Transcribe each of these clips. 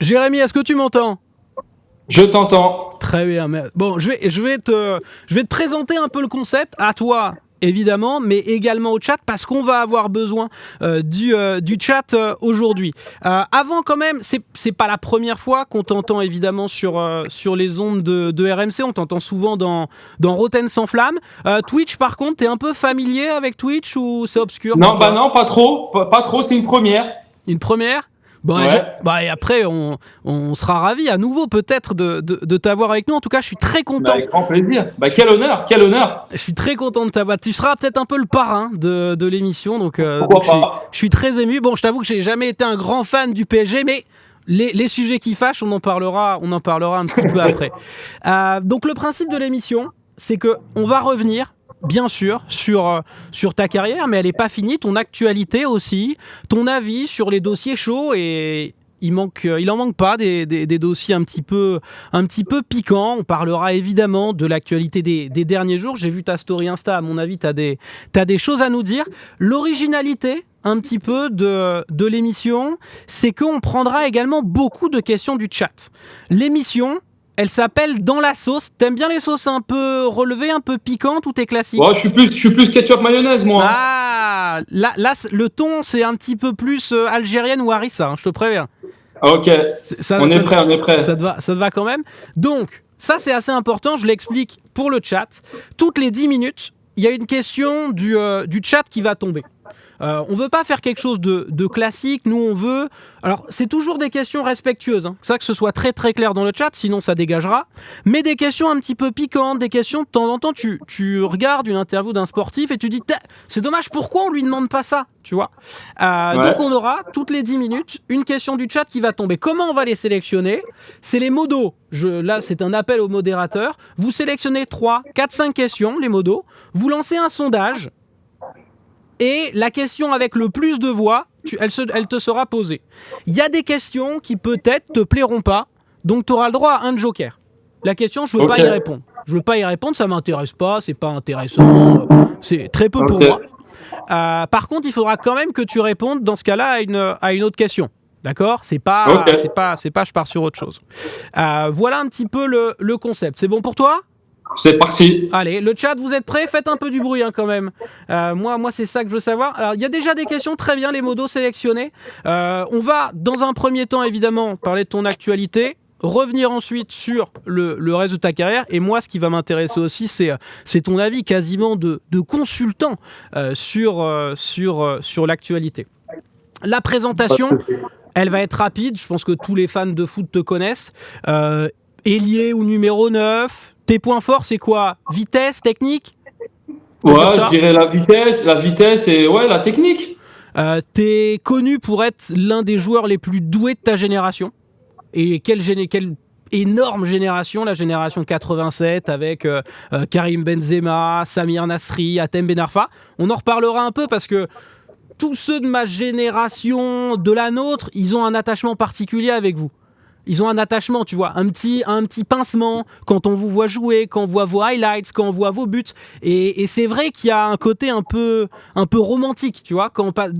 Jérémy, est-ce que tu m'entends? Je t'entends. Très bien. Bon, je vais te présenter un peu le concept à toi, évidemment, mais également au chat parce qu'on va avoir besoin du chat aujourd'hui. Avant, quand même, c'est pas la première fois qu'on t'entend évidemment sur les ondes de RMC. On t'entend souvent dans Rotten sans flamme. Twitch, par contre, t'es un peu familier avec Twitch ou c'est obscur pour Non, toi? non, pas trop. Pas trop, c'est une première. Une première? Bon, Ouais. et après, on sera ravis à nouveau peut-être de t'avoir avec nous. En tout cas, je suis très Bah, content. avec grand plaisir. Bah, quel honneur, quel honneur. Je suis très content de t'avoir. Tu seras peut-être un peu le parrain de l'émission. Donc, Pourquoi je suis, pas. je suis très ému. Bon, je t'avoue que j'ai jamais été un grand fan du PSG, mais les sujets qui fâchent, on en parlera un petit peu après. Donc, le principe de l'émission, c'est que on va revenir, bien sûr, sur ta carrière, mais elle n'est pas finie, ton actualité aussi, ton avis sur les dossiers chauds et il en manque pas des dossiers un petit peu piquants. On parlera évidemment de l'actualité des derniers jours. J'ai vu ta story Insta, à mon avis, t'as des choses à nous dire. L'originalité un petit peu de l'émission, c'est qu'on prendra également beaucoup de questions du chat. L'émission, elle s'appelle Dans la sauce. T'aimes bien les sauces un peu relevées, un peu piquantes ou t'es classique? Ouais, je suis plus ketchup mayonnaise, moi. Ah, là, le ton, c'est un petit peu plus algérienne ou harissa, hein, je te préviens. Ok. On est prêt, on est prêt. Ça te va quand même. Donc, ça, c'est assez important. Je l'explique pour le chat. Toutes les 10 minutes, il y a une question du chat qui va tomber. On veut pas faire quelque chose de classique. Nous, on veut... Alors, c'est toujours des questions respectueuses. Hein. Ça, que ce soit très très clair dans le chat, sinon ça dégagera. Mais des questions un petit peu piquantes, des questions de temps en temps, tu regardes une interview d'un sportif et tu dis, c'est dommage, pourquoi on lui demande pas ça, tu vois. Ouais. Donc, on aura toutes les 10 minutes une question du chat qui va tomber. Comment on va les sélectionner? C'est les modos. Là, c'est un appel au modérateur. Vous sélectionnez 3, 4, 5 questions, les modos. Vous lancez un sondage. Et la question avec le plus de voix, elle te sera posée. Il y a des questions qui peut-être te plairont pas, donc tu auras le droit à un joker. La question, je veux pas y répondre. Je veux pas y répondre, ça m'intéresse pas, c'est pas intéressant, c'est très peu pour moi. Par contre, il faudra quand même que tu répondes dans ce cas-là à une autre question. D'accord? C'est pas, je pars sur autre chose. Voilà un petit peu le concept. C'est bon pour toi? C'est parti. Allez, le chat, vous êtes prêts? Faites un peu du bruit hein, quand même. Moi, c'est ça que je veux savoir. Alors, il y a déjà des questions, très bien, les modos sélectionnés. On va, dans un premier temps, évidemment, parler de ton actualité, revenir ensuite sur le reste de ta carrière. Et moi, ce qui va m'intéresser aussi, c'est ton avis quasiment de consultant sur l'actualité. La présentation, elle va être rapide. Je pense que tous les fans de foot te connaissent. Ailier ou numéro 9. Tes points forts, c'est quoi? Vitesse, technique? Ouais, je dirais la vitesse et ouais, la technique. T'es connu pour être l'un des joueurs les plus doués de ta génération. Et quelle énorme génération, la génération 87 avec Karim Benzema, Samir Nasri, Hatem Ben Arfa. On en reparlera un peu parce que tous ceux de ma génération, de la nôtre, ils ont un attachement particulier avec vous. Ils ont un attachement, tu vois, un petit pincement quand on vous voit jouer, quand on voit vos highlights, quand on voit vos buts. Et c'est vrai qu'il y a un côté un peu romantique, tu vois,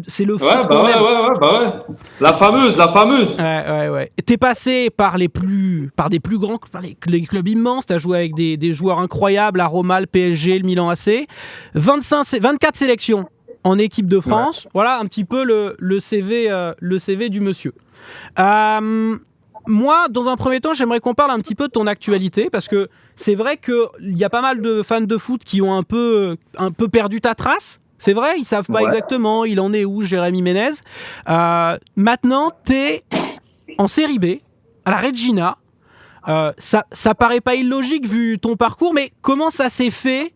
c'est le foot qu'on aime. Ouais. La fameuse. Ouais. T'es passé par les plus grands, les clubs immenses. T'as joué avec des joueurs incroyables, la Roma, le PSG, le Milan AC. 24 sélections en équipe de France. Ouais. Voilà un petit peu le CV du monsieur. Moi, dans un premier temps, j'aimerais qu'on parle un petit peu de ton actualité parce que c'est vrai qu'il y a pas mal de fans de foot qui ont un peu perdu ta trace. C'est vrai, ils savent pas exactement, il en est où, Jérémy Ménez. Maintenant, t'es en série B, à la Regina. Ça paraît pas illogique vu ton parcours, mais comment ça s'est fait?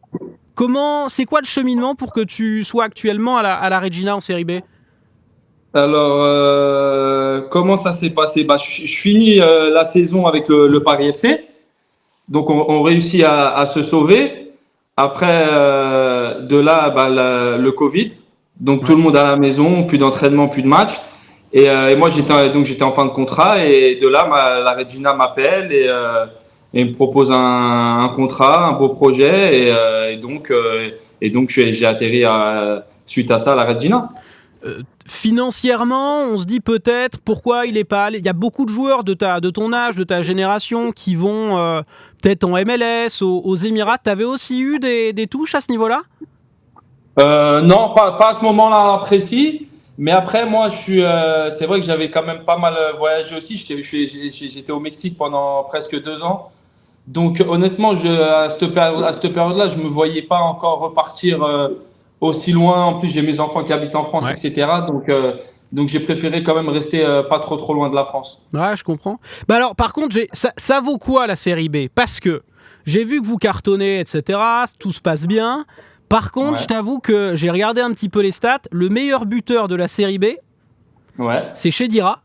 C'est quoi le cheminement pour que tu sois actuellement à la Regina en série B? Alors, comment ça s'est passé? Je finis la saison avec le Paris FC. Donc, on réussit à se sauver. Après, de là, le Covid. Donc, tout le monde à la maison, plus d'entraînement, plus de match. Et moi, j'étais en fin de contrat. Et de là, la Regina m'appelle et me propose un contrat, un beau projet. Et donc j'ai atterri suite à ça à la Regina. financièrement, on se dit peut-être pourquoi il est pas allé. Il y a beaucoup de joueurs de ton âge, de ta génération qui vont peut-être en MLS, aux Émirats. T'avais aussi eu des touches à ce niveau-là? Non, pas à ce moment-là précis. Mais après, moi, c'est vrai que j'avais quand même pas mal voyagé aussi. J'étais au Mexique pendant presque 2 ans. Donc, honnêtement, à cette période-là, je me voyais pas encore repartir aussi loin. En plus, j'ai mes enfants qui habitent en France, Ouais. etc. Donc, j'ai préféré quand même rester pas trop loin de la France. Ouais, je comprends. Bah alors, par contre, ça vaut quoi la série B? Parce que j'ai vu que vous cartonnez, etc. Tout se passe bien. Par contre, Ouais. je t'avoue que j'ai regardé un petit peu les stats. Le meilleur buteur de la série B, Ouais, c'est Chedira,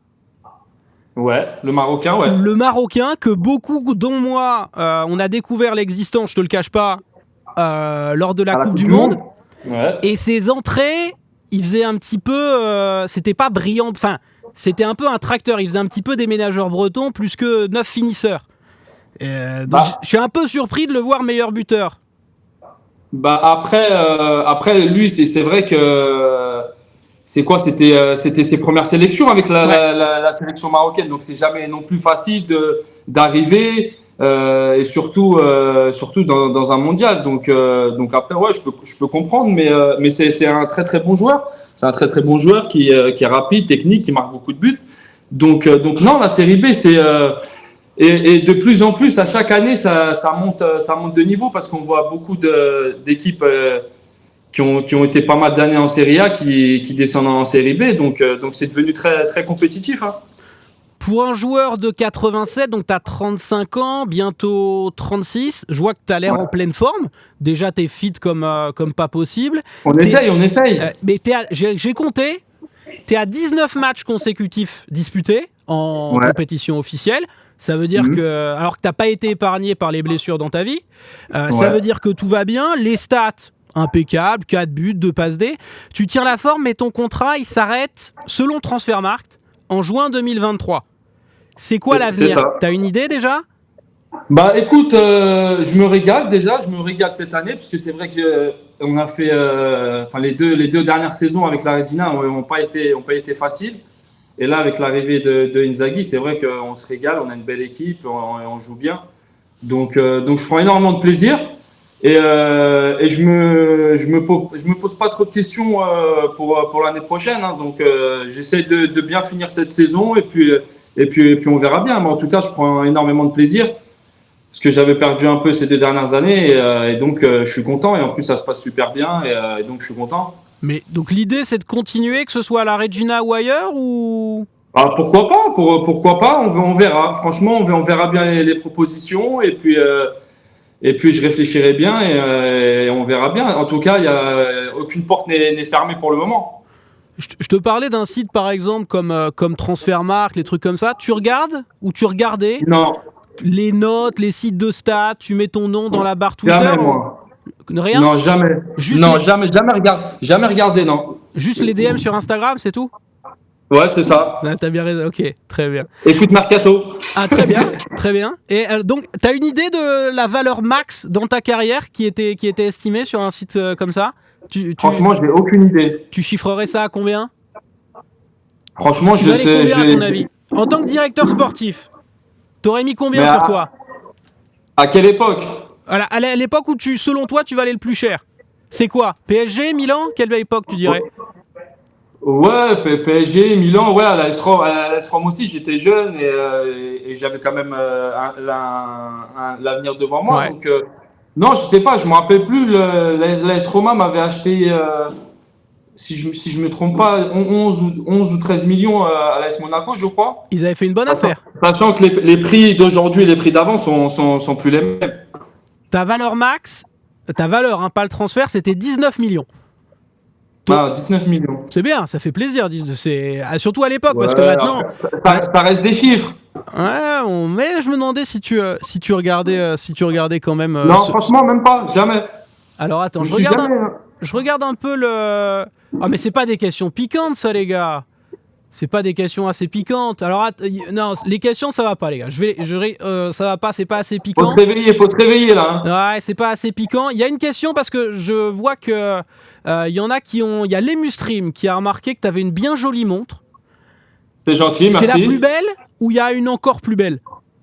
ouais, le Marocain, ouais. le Marocain que beaucoup, dont moi, on a découvert l'existence, je te le cache pas, lors de la À la Coupe du Monde. Ouais. Et ses entrées, il faisait un petit peu... c'était pas brillant, enfin, c'était un peu un tracteur. Il faisait un petit peu des ménageurs bretons plus que 9 finisseurs. Donc je suis un peu surpris de le voir meilleur buteur. Bah après lui, c'est vrai que c'est quoi? C'était ses premières sélections avec Ouais. la sélection marocaine. Donc, c'est jamais non plus facile d'arriver et surtout dans un mondial. Donc après, ouais, je peux comprendre, mais c'est un très très bon joueur. C'est un très très bon joueur qui est rapide, technique, qui marque beaucoup de buts. Donc non, la série B, et de plus en plus, à chaque année, ça monte de niveau parce qu'on voit beaucoup d'équipes qui ont été pas mal d'années en Série A qui descendent en Série B. Donc c'est devenu très, très compétitif. Hein. Pour un joueur de 87, donc tu as 35 ans, bientôt 36, je vois que tu as l'air en pleine forme. Déjà, tu es fit comme pas possible. On essaye. Mais j'ai compté, tu es à 19 matchs consécutifs disputés en compétition officielle. Ça veut dire que, alors que tu n'as pas été épargné par les blessures dans ta vie, ça veut dire que tout va bien. Les stats, impeccables, 4 buts, 2 passes D. Tu tires la forme, mais ton contrat, il s'arrête, selon Transfermarkt, en juin 2023. C'est quoi l'avenir? T'as une idée déjà? Bah écoute, je me régale cette année, puisque c'est vrai que on a fait, les deux dernières saisons avec la Regina n'ont pas été faciles. Et là, avec l'arrivée de Inzaghi, c'est vrai qu'on se régale, on a une belle équipe, on joue bien. Donc je prends énormément de plaisir et je me pose pas trop de questions pour l'année prochaine. Hein. Donc j'essaie de bien finir cette saison et puis on verra bien. Mais en tout cas, je prends énormément de plaisir parce que j'avais perdu un peu ces 2 dernières années et donc je suis content et en plus ça se passe super bien et donc je suis content. Mais donc l'idée c'est de continuer, que ce soit à la Regina ou ailleurs ou... Ah, pourquoi pas? Pourquoi pas? On verra. Franchement, on verra bien les propositions et puis je réfléchirai bien et on verra bien. En tout cas, aucune porte n'est fermée pour le moment. Je te parlais d'un site par exemple comme Transfermarkt, les trucs comme ça. Tu regardes ou tu regardais Non, les notes, les sites de stats, tu mets ton nom dans la barre Twitter? jamais moi. Rien? Non, jamais. Juste non, jamais regardé, non. Juste les DM sur Instagram, c'est tout? Ouais, c'est ça. Ah, t'as bien raison, ok, très bien. Et Foot Mercato. Ah, très bien, très bien. Et donc, t'as une idée de la valeur max dans ta carrière qui était estimée sur un site comme ça? Franchement, j'ai aucune idée. Tu chiffrerais ça à combien? Franchement, tu valais combien à ton avis? En tant que directeur sportif, t'aurais mis combien sur toi? À quelle époque? Voilà, à l'époque où selon toi, tu valais le plus cher. C'est quoi? PSG, Milan? Quelle époque tu dirais? Ouais, PSG, Milan, ouais, à l'AS Rome aussi, j'étais jeune et j'avais quand même l'avenir devant moi. Ouais. Donc, non, je sais pas, je me rappelle plus. L'AS Roma m'avait acheté, si je me trompe pas, 11 ou 13 millions à l'AS Monaco, je crois. Ils avaient fait une bonne affaire. Sachant que les prix d'aujourd'hui et les prix d'avant sont plus les mêmes. Ta valeur max, hein, pas le transfert, c'était 19 millions. Ah, 19 millions. C'est bien, ça fait plaisir. Surtout à l'époque, parce que maintenant... Ça reste des chiffres. Ouais, mais je me demandais si tu regardais quand même... non, franchement, même pas, jamais. Alors attends, je regarde un peu le... Ah, mais c'est pas des questions piquantes, ça, les gars. C'est pas des questions assez piquantes. Alors, non, les questions, ça va pas, les gars. Ça va pas, c'est pas assez piquant. Faut se réveiller là. Ouais, c'est pas assez piquant. Il y a une question parce que je vois que il y en a qui ont. Il y a Lemustream qui a remarqué que tu avais une bien jolie montre. C'est gentil, merci. C'est la plus belle ou il y a une encore plus belle?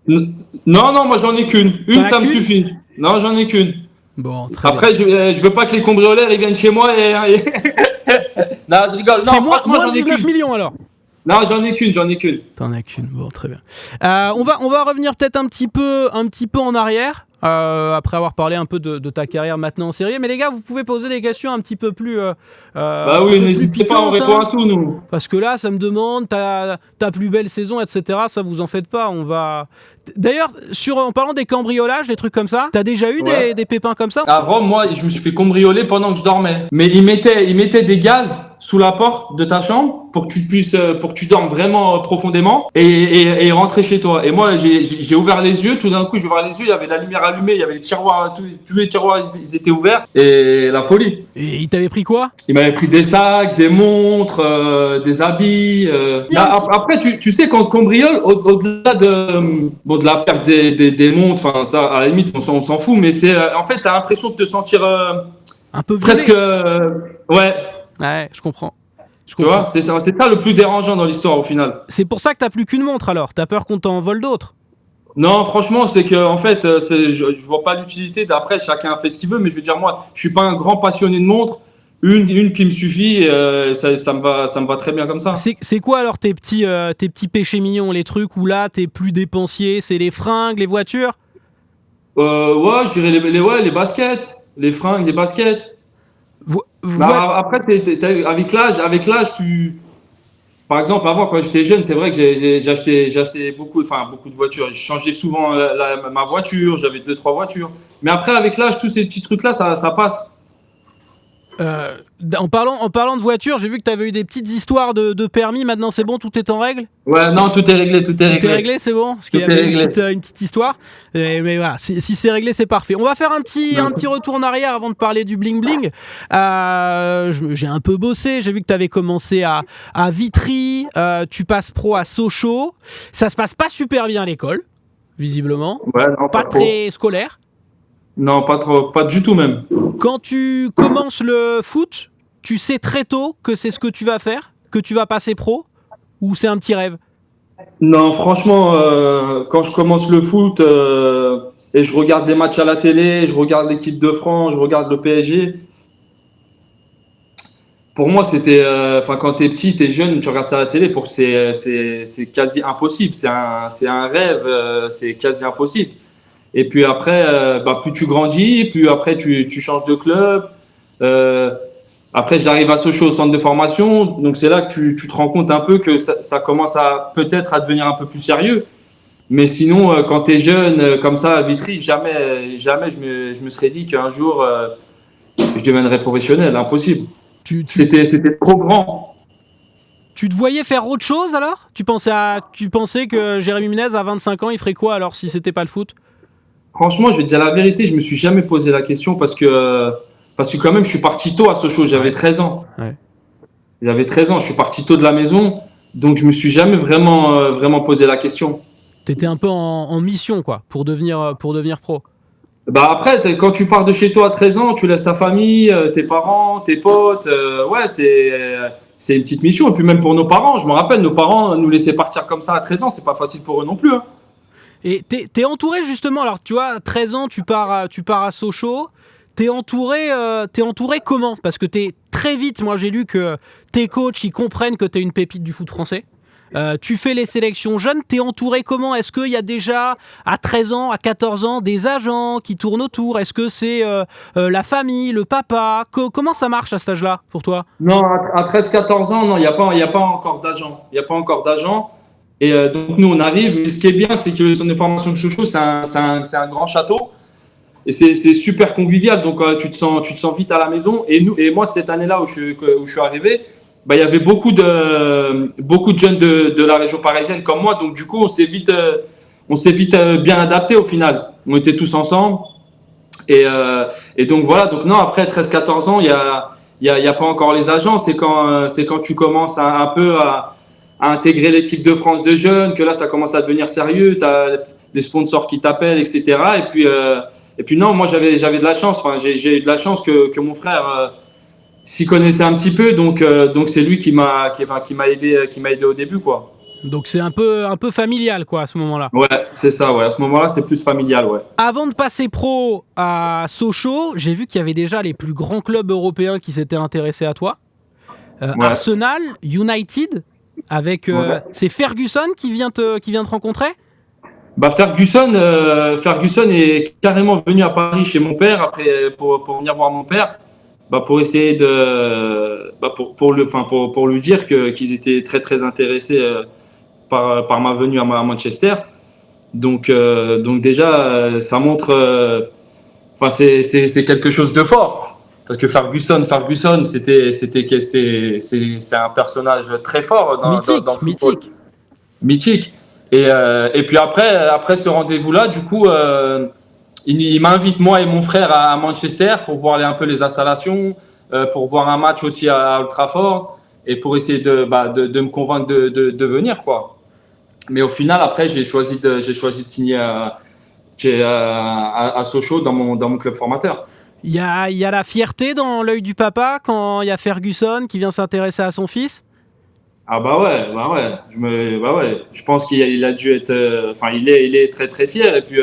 Non, moi j'en ai qu'une. Une, ça me suffit. Non, j'en ai qu'une. Bon, très Après, bien. je veux pas que les cambrioleurs ils viennent chez moi et... Non, je rigole. Non, c'est franchement, moins j'en ai 19 qu'une. millions alors. Non, j'en ai qu'une. T'en as qu'une, bon, très bien. On va revenir peut-être un petit peu en arrière, après avoir parlé un peu de ta carrière maintenant en série. Mais les gars, vous pouvez poser des questions un petit peu plus bah oui, n'hésitez pas, on répond à tout, nous. Parce que là, ça me demande ta plus belle saison, etc. Ça, vous en faites pas, on va... D'ailleurs, en parlant des cambriolages, des trucs comme ça, t'as déjà eu des pépins comme ça? À Rome, moi, je me suis fait cambrioler pendant que je dormais. Mais ils mettaient des gaz sous la porte de ta chambre pour que tu dormes vraiment profondément et rentrer chez toi. Et moi, j'ai ouvert les yeux. Tout d'un coup, j'ai ouvert les yeux. Il y avait la lumière allumée. Il y avait les tiroirs, tous les tiroirs, ils étaient ouverts. Et la folie. Et ils t'avaient pris quoi? Ils m'avaient pris des sacs, des montres, des habits. Là, après, tu sais, quand on cambriole, au-delà de la perte des montres, enfin, ça, à la limite, on s'en fout. Mais c'est, en fait, t'as l'impression de te sentir un peu presque, ouais. Ouais, je comprends. Tu vois, c'est ça le plus dérangeant dans l'histoire au final. C'est pour ça que t'as plus qu'une montre alors. T'as peur qu'on t'en vole d'autres? Non, franchement, c'est que en fait, je vois pas l'utilité. D'après, chacun fait ce qu'il veut, mais je veux dire, moi, je suis pas un grand passionné de montres. Une qui me suffit, ça me va très bien comme ça. C'est quoi alors tes petits péchés mignons, les trucs où là t'es plus dépensier? C'est les fringues, les voitures? Ouais, je dirais les baskets, les fringues, les baskets. Après, avec l'âge, par exemple, avant, quand j'étais jeune, c'est vrai que j'ai acheté beaucoup de voitures. J'ai changé souvent ma voiture, j'avais 2-3 voitures. Mais après, avec l'âge, tous ces petits trucs-là, ça passe. En parlant de voiture, j'ai vu que tu avais eu des petites histoires de permis. Maintenant, c'est bon, tout est en règle? Ouais, non, tout est réglé. Tout est réglé, c'est bon? Parce qu'il y avait une petite histoire. Mais voilà, si c'est réglé, c'est parfait. On va faire un petit retour en arrière avant de parler du bling-bling. J'ai un peu bossé. J'ai vu que tu avais commencé à Vitry. Tu passes pro à Sochaux. Ça se passe pas super bien à l'école, visiblement. Ouais, non, pas très scolaire. Non, pas trop, pas du tout même. Quand tu commences le foot, tu sais très tôt que c'est ce que tu vas faire, que tu vas passer pro, ou c'est un petit rêve? Non, franchement, quand je commence le foot et je regarde des matchs à la télé, je regarde l'équipe de France, je regarde le PSG. Pour moi, c'était, quand t'es petit, t'es jeune, tu regardes ça à la télé, c'est quasi impossible. C'est un rêve, c'est quasi impossible. Et puis après, plus tu grandis, plus après tu changes de club. Après, j'arrive à Sochaux au centre de formation, donc c'est là que tu te rends compte un peu que ça commence à peut-être à devenir un peu plus sérieux. Mais sinon, quand tu es jeune comme ça à Vitry, jamais je me serais dit qu'un jour je deviendrais professionnel, impossible. C'était trop grand. Tu te voyais faire autre chose alors? Tu pensais que Jérémy Ménez à 25 ans, il ferait quoi alors si c'était pas le foot? Franchement, je vais te dire la vérité, je me suis jamais posé la question parce que quand même, je suis parti tôt à Sochaux, j'avais 13 ans. Ouais. J'avais 13 ans, je suis parti tôt de la maison, donc je me suis jamais vraiment posé la question. T'étais un peu en mission, quoi, pour devenir pro. Après, quand tu pars de chez toi à 13 ans, tu laisses ta famille, tes parents, tes potes, ouais, c'est une petite mission. Et puis même pour nos parents, je me rappelle, nos parents nous laissaient partir comme ça à 13 ans, c'est pas facile pour eux non plus. Hein. Et t'es entouré justement, alors tu vois, 13 ans, tu pars à Sochaux, t'es entouré comment? Parce que t'es très vite, moi j'ai lu que tes coachs, ils comprennent que t'es une pépite du foot français. Tu fais les sélections jeunes, t'es entouré comment? Est-ce qu'il y a déjà, à 13 ans, à 14 ans, des agents qui tournent autour? Est-ce que c'est la famille, le papa? Comment ça marche à cet âge-là, pour toi? Non, à 13-14 ans, non, il n'y a pas encore d'agent. Il n'y a pas encore d'agent. Et donc, nous, on arrive. Mais ce qui est bien, c'est que le centre de formation de Sochaux, c'est un grand château. Et c'est super convivial. Donc, tu te sens vite à la maison. Et moi, cette année-là où je suis arrivé, il y avait beaucoup de jeunes de la région parisienne comme moi. Donc, du coup, on s'est vite bien adapté au final. On était tous ensemble. Et donc, voilà. Donc, non, après 13-14 ans, il y a pas encore les agents. C'est quand tu commences un peu à intégrer l'équipe de France de jeunes, que là, ça commence à devenir sérieux. Tu as les sponsors qui t'appellent, etc. Et puis non, moi, j'avais de la chance. Enfin, j'ai eu de la chance que mon frère s'y connaissait un petit peu. Donc c'est lui qui m'a aidé au début, quoi. Donc c'est un peu familial, quoi, à ce moment-là. Ouais, c'est ça, ouais. À ce moment-là, c'est plus familial, ouais. Avant de passer pro à Sochaux, j'ai vu qu'il y avait déjà les plus grands clubs européens qui s'étaient intéressés à toi. Ouais. Arsenal, United, avec Ouais. c'est Ferguson qui vient te rencontrer. Bah Ferguson est carrément venu à Paris chez mon père après pour venir voir mon père, pour essayer de pour lui dire qu'ils étaient très très intéressés par ma venue à Manchester. Donc déjà ça montre c'est quelque chose de fort. Parce que Ferguson, c'est un personnage très fort dans le football. Mythique. Mythique. Et puis après ce rendez-vous-là, du coup, il m'invite moi et mon frère à Manchester pour voir un peu les installations, pour voir un match aussi à Old Trafford et pour essayer de me convaincre de venir, quoi. Mais au final, après, j'ai choisi de signer à Sochaux dans mon club formateur. Il y a la fierté dans l'œil du papa quand il y a Ferguson qui vient s'intéresser à son fils. Ah bah ouais. Je pense qu'il a dû être, il est très très fier et puis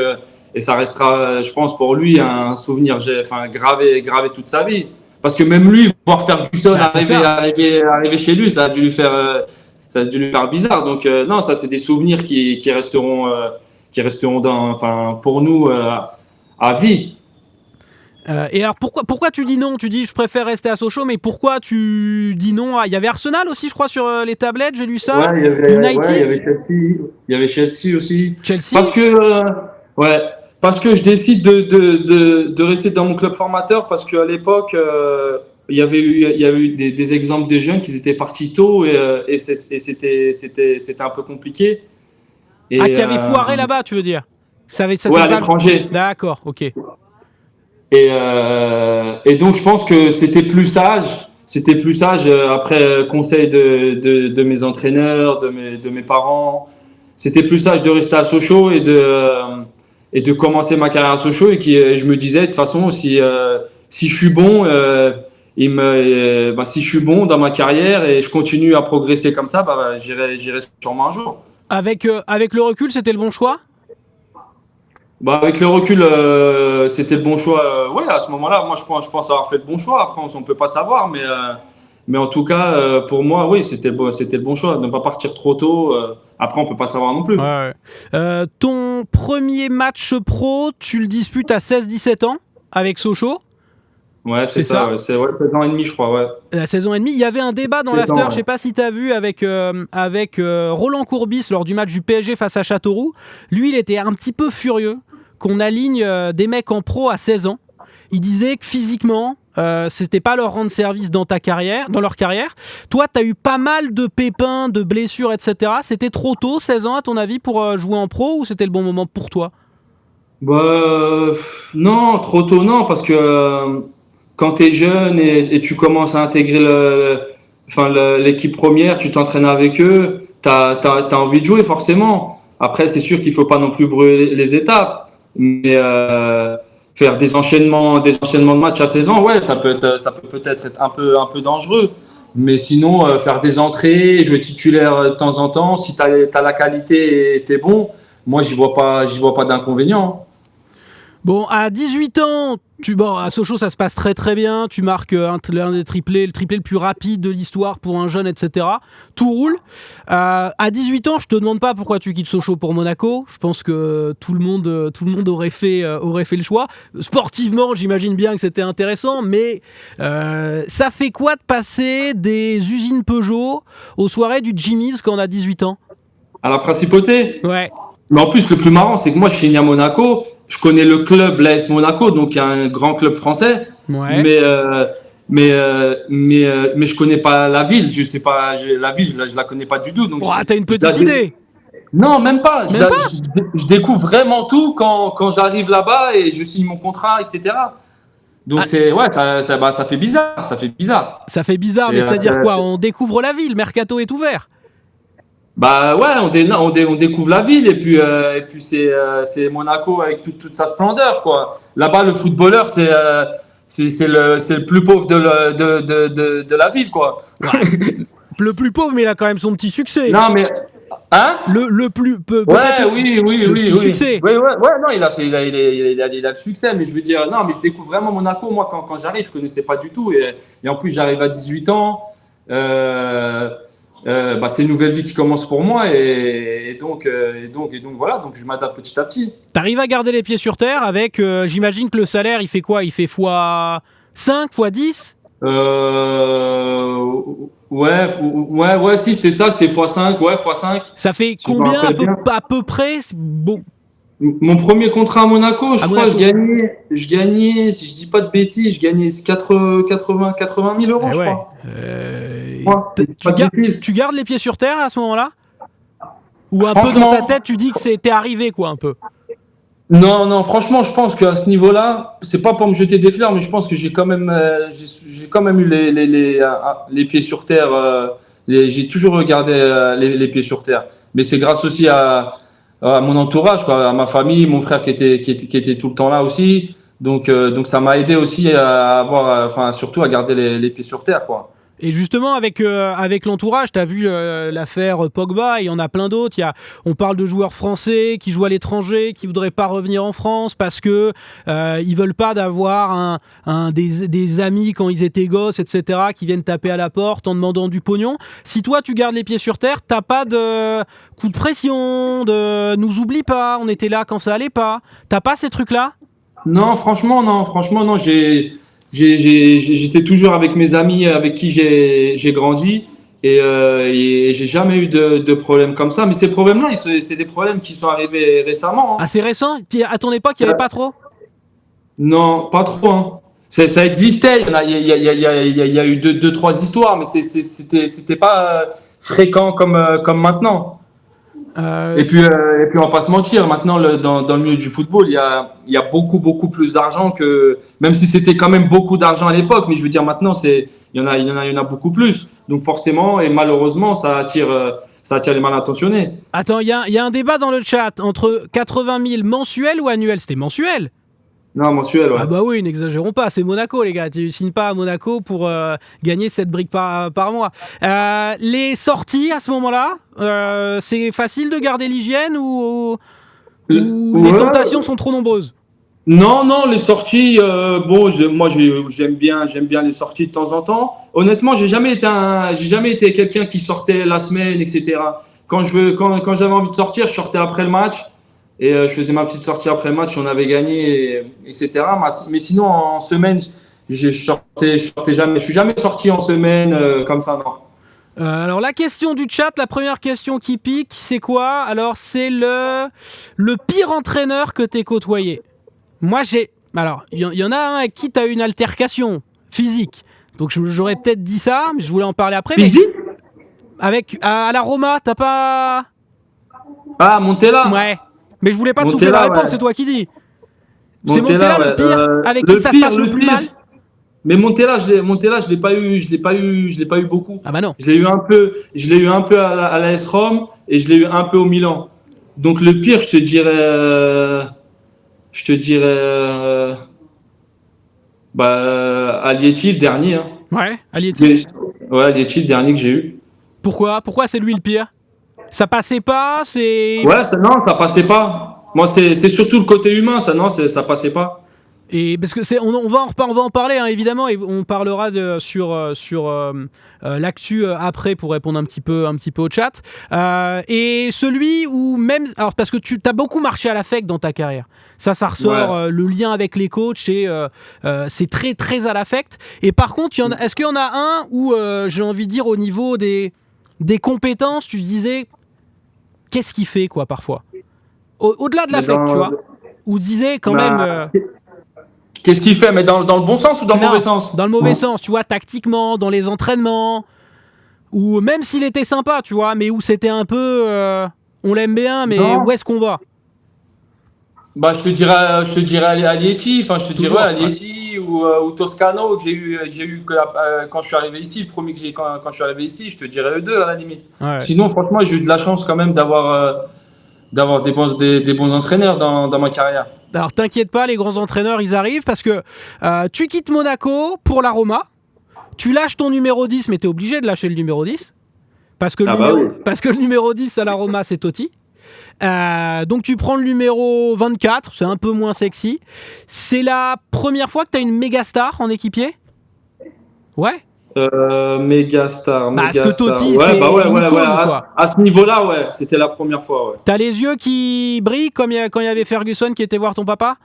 et ça restera, je pense pour lui un souvenir, gravé toute sa vie. Parce que même lui voir Ferguson arriver chez lui, ça a dû lui faire bizarre. Donc non, ça c'est des souvenirs qui resteront pour nous à vie. Et alors pourquoi tu dis non? Tu dis je préfère rester à Sochaux, mais pourquoi tu dis non? Il y avait Arsenal aussi, je crois, sur les tablettes, j'ai lu ça. Ouais, United. il y avait Chelsea aussi. Chelsea. Parce que je décide de rester dans mon club formateur parce qu'à l'époque il y a eu des exemples de jeunes qui étaient partis tôt et c'était un peu compliqué. Qui avait foiré là-bas, tu veux dire? À l'étranger. D'accord, ok. Et donc je pense que c'était plus sage après conseil de mes entraîneurs, de mes parents. C'était plus sage de rester à Sochaux et de commencer ma carrière à Sochaux je me disais de toute façon si je suis bon si je suis bon dans ma carrière et je continue à progresser comme ça, j'irai sûrement un jour. Avec le recul, c'était le bon choix? Avec le recul, c'était le bon choix. Ouais, à ce moment-là, moi, je pense avoir fait le bon choix. Après, on ne peut pas savoir, mais en tout cas, pour moi, oui, c'était le bon choix. Ne pas partir trop tôt. Après, on ne peut pas savoir non plus. Ouais. Ton premier match pro, tu le disputes à 16-17 ans avec Sochaux. Ouais, c'est ça. Ouais. C'est 16 ans et demi, je crois. Ouais. La saison et demie. Il y avait un débat dans l'after, je sais pas si tu as vu, avec Roland Courbis lors du match du PSG face à Châteauroux. Lui, il était un petit peu furieux qu'on aligne des mecs en pro à 16 ans. Il disait que physiquement, c'était pas leur rendre service dans leur carrière. Toi, tu as eu pas mal de pépins, de blessures, etc. C'était trop tôt, 16 ans, à ton avis, pour jouer en pro, ou c'était le bon moment pour toi? Non, trop tôt, non, parce que quand tu es jeune et tu commences à intégrer l'équipe première, tu t'entraînes avec eux, tu as envie de jouer forcément. Après, c'est sûr qu'il faut pas non plus brûler les étapes. Mais faire des enchaînements de matchs à 16 ans, ouais, ça peut peut-être être un peu dangereux. Mais sinon, faire des entrées, jouer titulaire de temps en temps, si tu as la qualité et tu es bon, moi, j'y vois pas d'inconvénient. Bon, à 18 ans, à Sochaux, ça se passe très très bien. Tu marques l'un des triplés, le triplé le plus rapide de l'histoire pour un jeune, etc. Tout roule. À 18 ans, je te demande pas pourquoi tu quittes Sochaux pour Monaco. Je pense que tout le monde aurait fait le choix. Sportivement, j'imagine bien que c'était intéressant, mais ça fait quoi de passer des usines Peugeot aux soirées du Jimmy's quand on a 18 ans? À la Principauté? Ouais. Mais en plus, le plus marrant, c'est que moi, je suis né à Monaco. Je connais le club, l'AS Monaco, donc il y a un grand club français. Ouais. Mais je connais pas la ville. Je sais pas, la ville, je la connais pas du tout. Donc t'as une petite idée? Non, même pas. Je découvre vraiment tout quand j'arrive là-bas et je signe mon contrat, etc. Donc ça fait bizarre. Ça fait bizarre. Ça fait bizarre, mais c'est-à-dire quoi? On découvre la ville. Mercato est ouvert. Bah ouais, on découvre la ville et puis c'est Monaco avec toute sa splendeur quoi. Là-bas, le footballeur c'est le plus pauvre de la ville quoi. Ouais. Le plus pauvre, mais il a quand même son petit succès. Non mais hein? Le plus Ouais, peut-être oui, le petit succès. ouais, non, il a le succès, mais je veux dire, non, mais je découvre vraiment Monaco, moi, quand j'arrive, je connaissais pas du tout, et en plus, j'arrive à 18 ans, bah, c'est une nouvelle vie qui commence pour moi, et donc, voilà, donc je m'adapte petit à petit. T'arrives à garder les pieds sur terre avec, j'imagine que le salaire, il fait quoi? Il fait fois 5, fois 10? Ouais, si, c'était ça, c'était x5, ouais, x5, Ça fait si je me combien rappelle bien. à peu près? Bon, Mon premier contrat à Monaco, je à crois, Monaco. je gagnais, si je dis pas de bêtises, je gagnais 80 000 euros, Eh je ouais. crois. Moi, si je dis pas de bêtises. Tu gardes les pieds sur terre à ce moment-là? Ou un peu dans ta Franchement, tête, tu dis que c'était arrivé, quoi, un peu? non, franchement, je pense qu'à ce niveau-là, c'est pas pour me jeter des fleurs, mais je pense que j'ai quand même eu les pieds sur terre. J'ai toujours regardé les pieds sur terre. Mais c'est grâce aussi à mon entourage, quoi, à ma famille, mon frère qui était tout le temps là aussi. Donc ça m'a aidé aussi à avoir, enfin, surtout à garder les pieds sur terre, quoi. Et justement, avec l'entourage, tu as vu l'affaire Pogba, il y en a plein d'autres. On parle de joueurs français qui jouent à l'étranger, qui voudraient pas revenir en France parce que ils veulent pas d'avoir des amis quand ils étaient gosses, etc., qui viennent taper à la porte en demandant du pognon. Si toi, tu gardes les pieds sur terre, t'as pas de coup de pression, de nous oublie pas, on était là quand ça allait pas. T'as pas ces trucs-là? Non, franchement, non. J'étais toujours avec mes amis avec qui j'ai grandi et j'ai jamais eu de problème comme ça. Mais ces problèmes-là, c'est des problèmes qui sont arrivés récemment, hein. Assez récent? À ton époque, il y avait pas trop? Non, pas trop, hein. Ça existait. Il y a eu deux, trois histoires, mais c'était pas fréquent comme maintenant. Euh, Et puis on va pas se mentir, maintenant dans le milieu du football, il y a beaucoup plus d'argent que, même si c'était quand même beaucoup d'argent à l'époque, mais je veux dire maintenant il y en a beaucoup plus. Donc forcément et malheureusement ça attire les mal intentionnés. Attends, il y a un débat dans le chat entre 80 000 mensuels ou annuels. C'était mensuel. Non, mensuel, ouais. Ah bah oui, n'exagérons pas, c'est Monaco les gars. Tu signes pas à Monaco pour gagner cette brique par mois. Les sorties à ce moment-là, c'est facile de garder l'hygiène ou les Ouais. tentations sont trop nombreuses? Non, les sorties, bon, j'aime bien les sorties de temps en temps. Honnêtement, j'ai jamais été quelqu'un qui sortait la semaine, etc. Quand j'avais envie de sortir, je sortais après le match et je faisais ma petite sortie après le match, on avait gagné, etc. Mais sinon, en semaine, je sortais jamais. Je suis jamais sorti en semaine comme ça, non. Alors la question du chat, la première question qui pique, c'est quoi? Alors c'est le pire entraîneur que t'aies côtoyé. Moi, Alors, il y en a un avec qui tu as eu une altercation physique. Donc, j'aurais peut-être dit ça, mais je voulais en parler après. Mais Physique? à la Roma, t'as pas. Ah, Montella. Ouais. Mais je voulais pas te souffler la Montella, réponse, ouais. c'est toi qui dis. C'est Montella, Montella le ouais. pire, avec qui ça se passe le plus Le pire. mal? Mais Montella, je l'ai pas eu beaucoup. Ah bah non. Je l'ai eu un peu à la S Rome et je l'ai eu un peu au Milan. Donc le pire, je te dirais, Alieti, le dernier, hein. Ouais, Alieti. Mais, ouais, Alieti, le dernier que j'ai eu. Pourquoi c'est lui le pire? Ça passait pas, c'est. Ouais, non, ça passait pas. Moi, c'est surtout le côté humain, ça, non, ça passait pas. Et parce que on va en parler hein, évidemment et on parlera sur l'actu après pour répondre un petit peu au chat. Et celui où même alors parce que tu as beaucoup marché à l'affect dans ta carrière. Ça ressort Ouais. le lien avec les coachs et c'est très très à l'affect. Et par contre, est-ce qu'il y en a un où j'ai envie de dire au niveau des compétences, tu disais qu'est-ce qu'il fait quoi parfois au-delà de Mais l'affect, tu vois, ou disais quand même. Qu'est-ce qu'il fait? Mais dans le bon sens ou dans le Non, mauvais sens? dans le mauvais sens, tu vois, tactiquement, dans les entraînements, ou même s'il était sympa, tu vois, mais où c'était un peu, on l'aime bien, mais Non. où est-ce qu'on va? Bah, je te dirais Alieti, enfin, je te dirais Toujours, Alieti ou Toscano que j'ai eu quand je suis arrivé ici, le premier que j'ai quand je suis arrivé ici, je te dirais eux deux à la limite. Ouais. Sinon, franchement, j'ai eu de la chance quand même d'avoir des bons entraîneurs dans ma carrière. Alors t'inquiète pas, les grands entraîneurs, ils arrivent parce que tu quittes Monaco pour la Roma, tu lâches ton numéro 10, mais t'es obligé de lâcher le numéro 10, parce que le numéro 10 à la Roma, c'est Totti. Donc tu prends le numéro 24, c'est un peu moins sexy. C'est la première fois que tu as une méga star en équipier? Ouais. Méga star. Parce que Totti, Ouais, c'est bah ouais, une icône, quoi. à ce niveau-là, ouais, c'était la première fois, ouais. T'as les yeux qui brillent comme quand il y avait Ferguson qui était voir ton papa?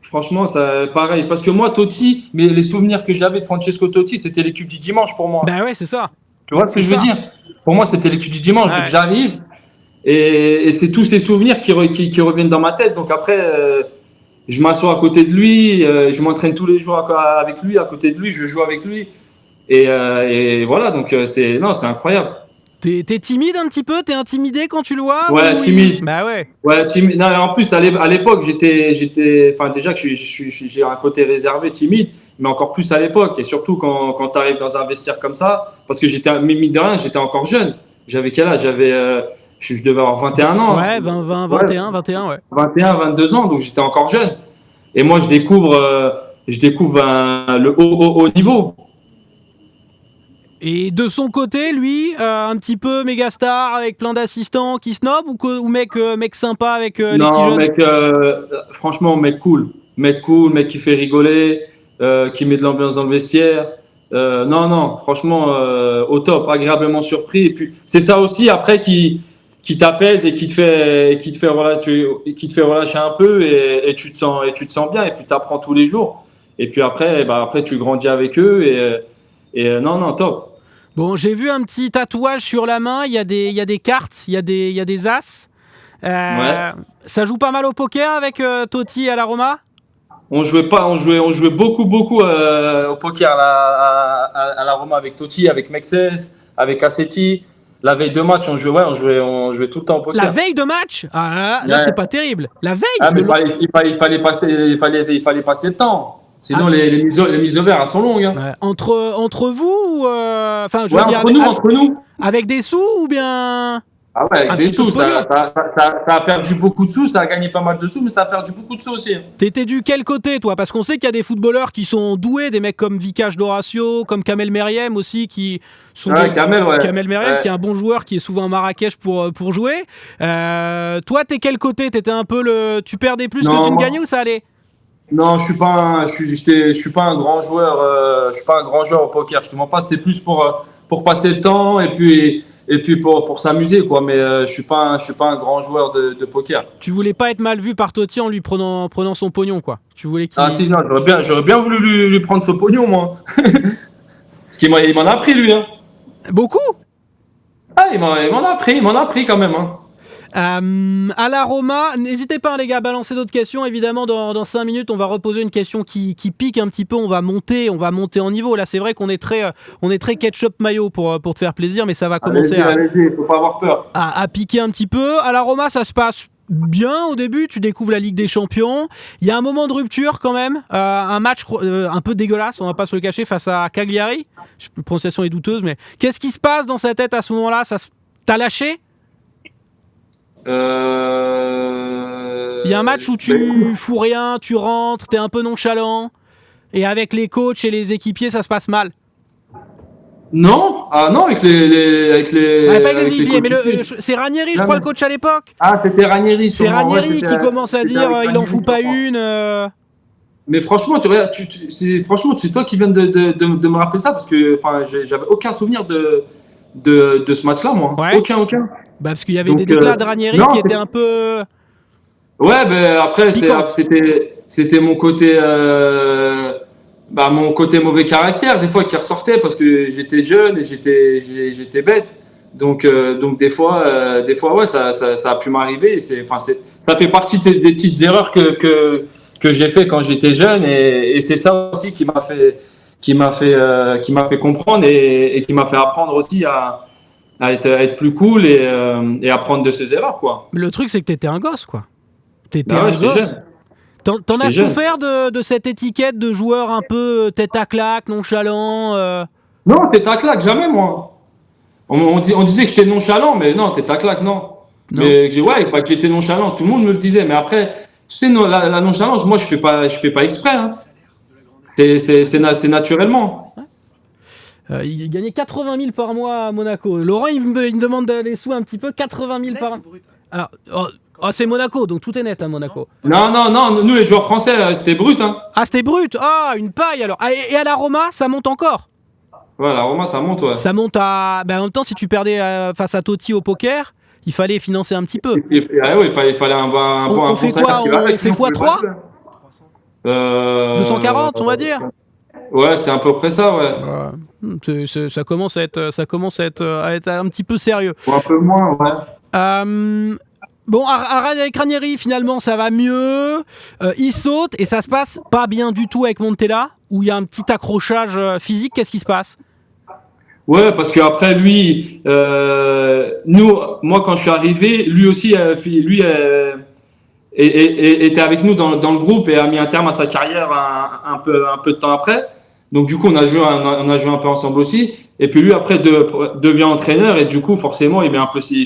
Franchement, ça, pareil. Parce que moi, Totti, mais les souvenirs que j'avais de Francesco Totti, c'était l'équipe du dimanche pour moi. Bah ouais, c'est ça. Tu vois ce que je veux dire? Pour moi, c'était l'équipe du dimanche. Ouais. Donc j'arrive et c'est tous ces souvenirs qui reviennent dans ma tête. Donc après, je m'assois à côté de lui, je m'entraîne tous les jours avec lui, à côté de lui, je joue avec lui. Et voilà, donc c'est incroyable. T'es timide un petit peu? T'es intimidé quand tu le vois? Ouais, timide. Bah ouais. Ouais, timide. Non, en plus, à l'époque, enfin, déjà que j'ai un côté réservé, timide, mais encore plus à l'époque. Et surtout quand tu arrives dans un vestiaire comme ça, parce que mine de rien, j'étais encore jeune. J'avais quel âge? Je devais avoir 21 ans. Ouais, 20, 21, 21, ouais. 21, 22 ans, donc j'étais encore jeune. Et moi, je découvre le haut niveau. Et de son côté, lui, un petit peu méga star avec plein d'assistants qui snob ou mec sympa avec les petits Non, jeunes? mec, franchement, mec cool. Mec cool, mec qui fait rigoler, qui met de l'ambiance dans le vestiaire. Non, franchement, au top, agréablement surpris. Et puis, c'est ça aussi, après, qui t'apaise et qui te fait relâcher un peu et tu te sens bien et puis tu apprends tous les jours. Et puis après, tu grandis avec eux non, top. Bon, j'ai vu un petit tatouage sur la main, il y a des cartes, il y a des as. Ouais. Ça joue pas mal au poker avec Totti à la Roma? On jouait beaucoup au poker à la Roma avec Totti, avec Mexes, avec Assetti. La veille de match, on jouait tout le temps au poker. La veille de match? Ah là, Ouais. c'est pas terrible. La veille? Ah, mais il fallait passer le temps. Sinon, les mises au vert, elles sont longues. Hein. Ouais. Entre vous ou enfin, je veux dire, Entre nous. avec des sous ou bien Ah ouais, avec des sous. ça A perdu beaucoup de sous, ça a gagné pas mal de sous, mais ça a perdu beaucoup de sous aussi. T'étais du quel côté, toi? Parce qu'on sait qu'il y a des footballeurs qui sont doués, des mecs comme Vikash D'Horacio, comme Kamel Meriem aussi, qui sont Kamel, ouais. Kamel Meriem, qui est un bon joueur, qui est souvent à Marrakech pour jouer. Toi, t'es quel côté? T'étais un peu tu perdais plus que tu ne gagnais ou ça allait? Non, je suis pas un grand joueur. Je suis pas un grand joueur au poker. Je te mens pas. C'était plus pour passer le temps et puis pour s'amuser quoi. Mais je suis pas un grand joueur de poker. Tu voulais pas être mal vu par Totti en lui prenant son pognon quoi. Tu voulais qu'il... Ah si, non, j'aurais bien voulu lui prendre ce pognon moi. Parce qu'il m'en a pris lui. Hein. Beaucoup. Ah, il m'en a pris quand même. Hein. À la Roma, n'hésitez pas les gars à balancer d'autres questions. Évidemment, dans 5 minutes, on va reposer une question qui pique un petit peu. On va monter en niveau. Là, c'est vrai qu'on est très ketchup mayo pour te faire plaisir, mais ça va commencer allez-y, faut pas avoir peur. À piquer un petit peu. À la Roma, ça se passe bien au début. Tu découvres la Ligue des Champions. Il y a un moment de rupture quand même. Un match un peu dégueulasse, on va pas se le cacher, face à Cagliari. La prononciation est douteuse, mais qu'est-ce qui se passe dans sa tête à ce moment-là? T'as lâché? Il y a un match où tu fous rien, tu rentres, t'es un peu nonchalant, et avec les coachs et les équipiers, ça se passe mal. Non, avec les pas avec les équipiers, mais c'est Ranieri, je crois, le coach à l'époque. Ah, c'était Ranieri. C'est Ranieri qui commence à dire il en fout pas une. Mais franchement, c'est toi qui viens de me rappeler ça parce que j'avais aucun souvenir de ce match-là, moi. Ouais. Aucun. Bah parce qu'il y avait des déclats de Ranieri qui étaient un peu... Ouais, ben après, c'était mon côté mauvais caractère, des fois, qui ressortait parce que j'étais jeune et j'étais bête. Donc des fois, ouais, ça a pu m'arriver. Ça fait partie des petites erreurs que j'ai fait quand j'étais jeune et c'est ça aussi qui m'a fait comprendre et qui m'a fait apprendre aussi à être plus cool et apprendre de ses erreurs, quoi. Le truc, c'est que t'étais un gosse, quoi. T'étais Ah un ouais, j'étais gosse. jeune. T'en as J'étais jeune. souffert de cette étiquette de joueur un peu tête à claque, nonchalant Non, t'es à claque, jamais moi. On disait que j'étais nonchalant, mais non, t'es à claque, non. Non. Mais pas que j'étais nonchalant, tout le monde me le disait. Mais après, tu sais, la nonchalance, moi, je fais pas exprès. Hein. C'est naturellement. Il gagnait 80 000 par mois à Monaco. Laurent, il me demande les sous un petit peu. 80 000 par mois. Alors, c'est Monaco, donc tout est net à Monaco. Non, nous, les joueurs français, c'était brut. Hein. Ah, c'était brut. Ah, une paille alors. Ah, et à la Roma, ça monte encore. Ouais, la Roma, ça monte, ouais. Ça monte à. Ben, en même temps, si tu perdais face à Totti au poker, il fallait financer un petit peu. Ouais, il fallait un On fait quoi? On fait x3 240, on va dire. Ouais, c'était à peu près ça, ouais. Ça commence à être un petit peu sérieux. Ou un peu moins, ouais. Bon, avec Ranieri, finalement, ça va mieux. Il saute et ça se passe pas bien du tout avec Montella, où il y a un petit accrochage physique. Qu'est-ce qui se passe? Ouais, parce qu'après, lui, moi, quand je suis arrivé, lui aussi, était avec nous dans le groupe et a mis un terme à sa carrière un peu de temps après. Donc, du coup, on a joué un peu ensemble aussi. Et puis, lui, après, devient entraîneur et du coup, forcément, il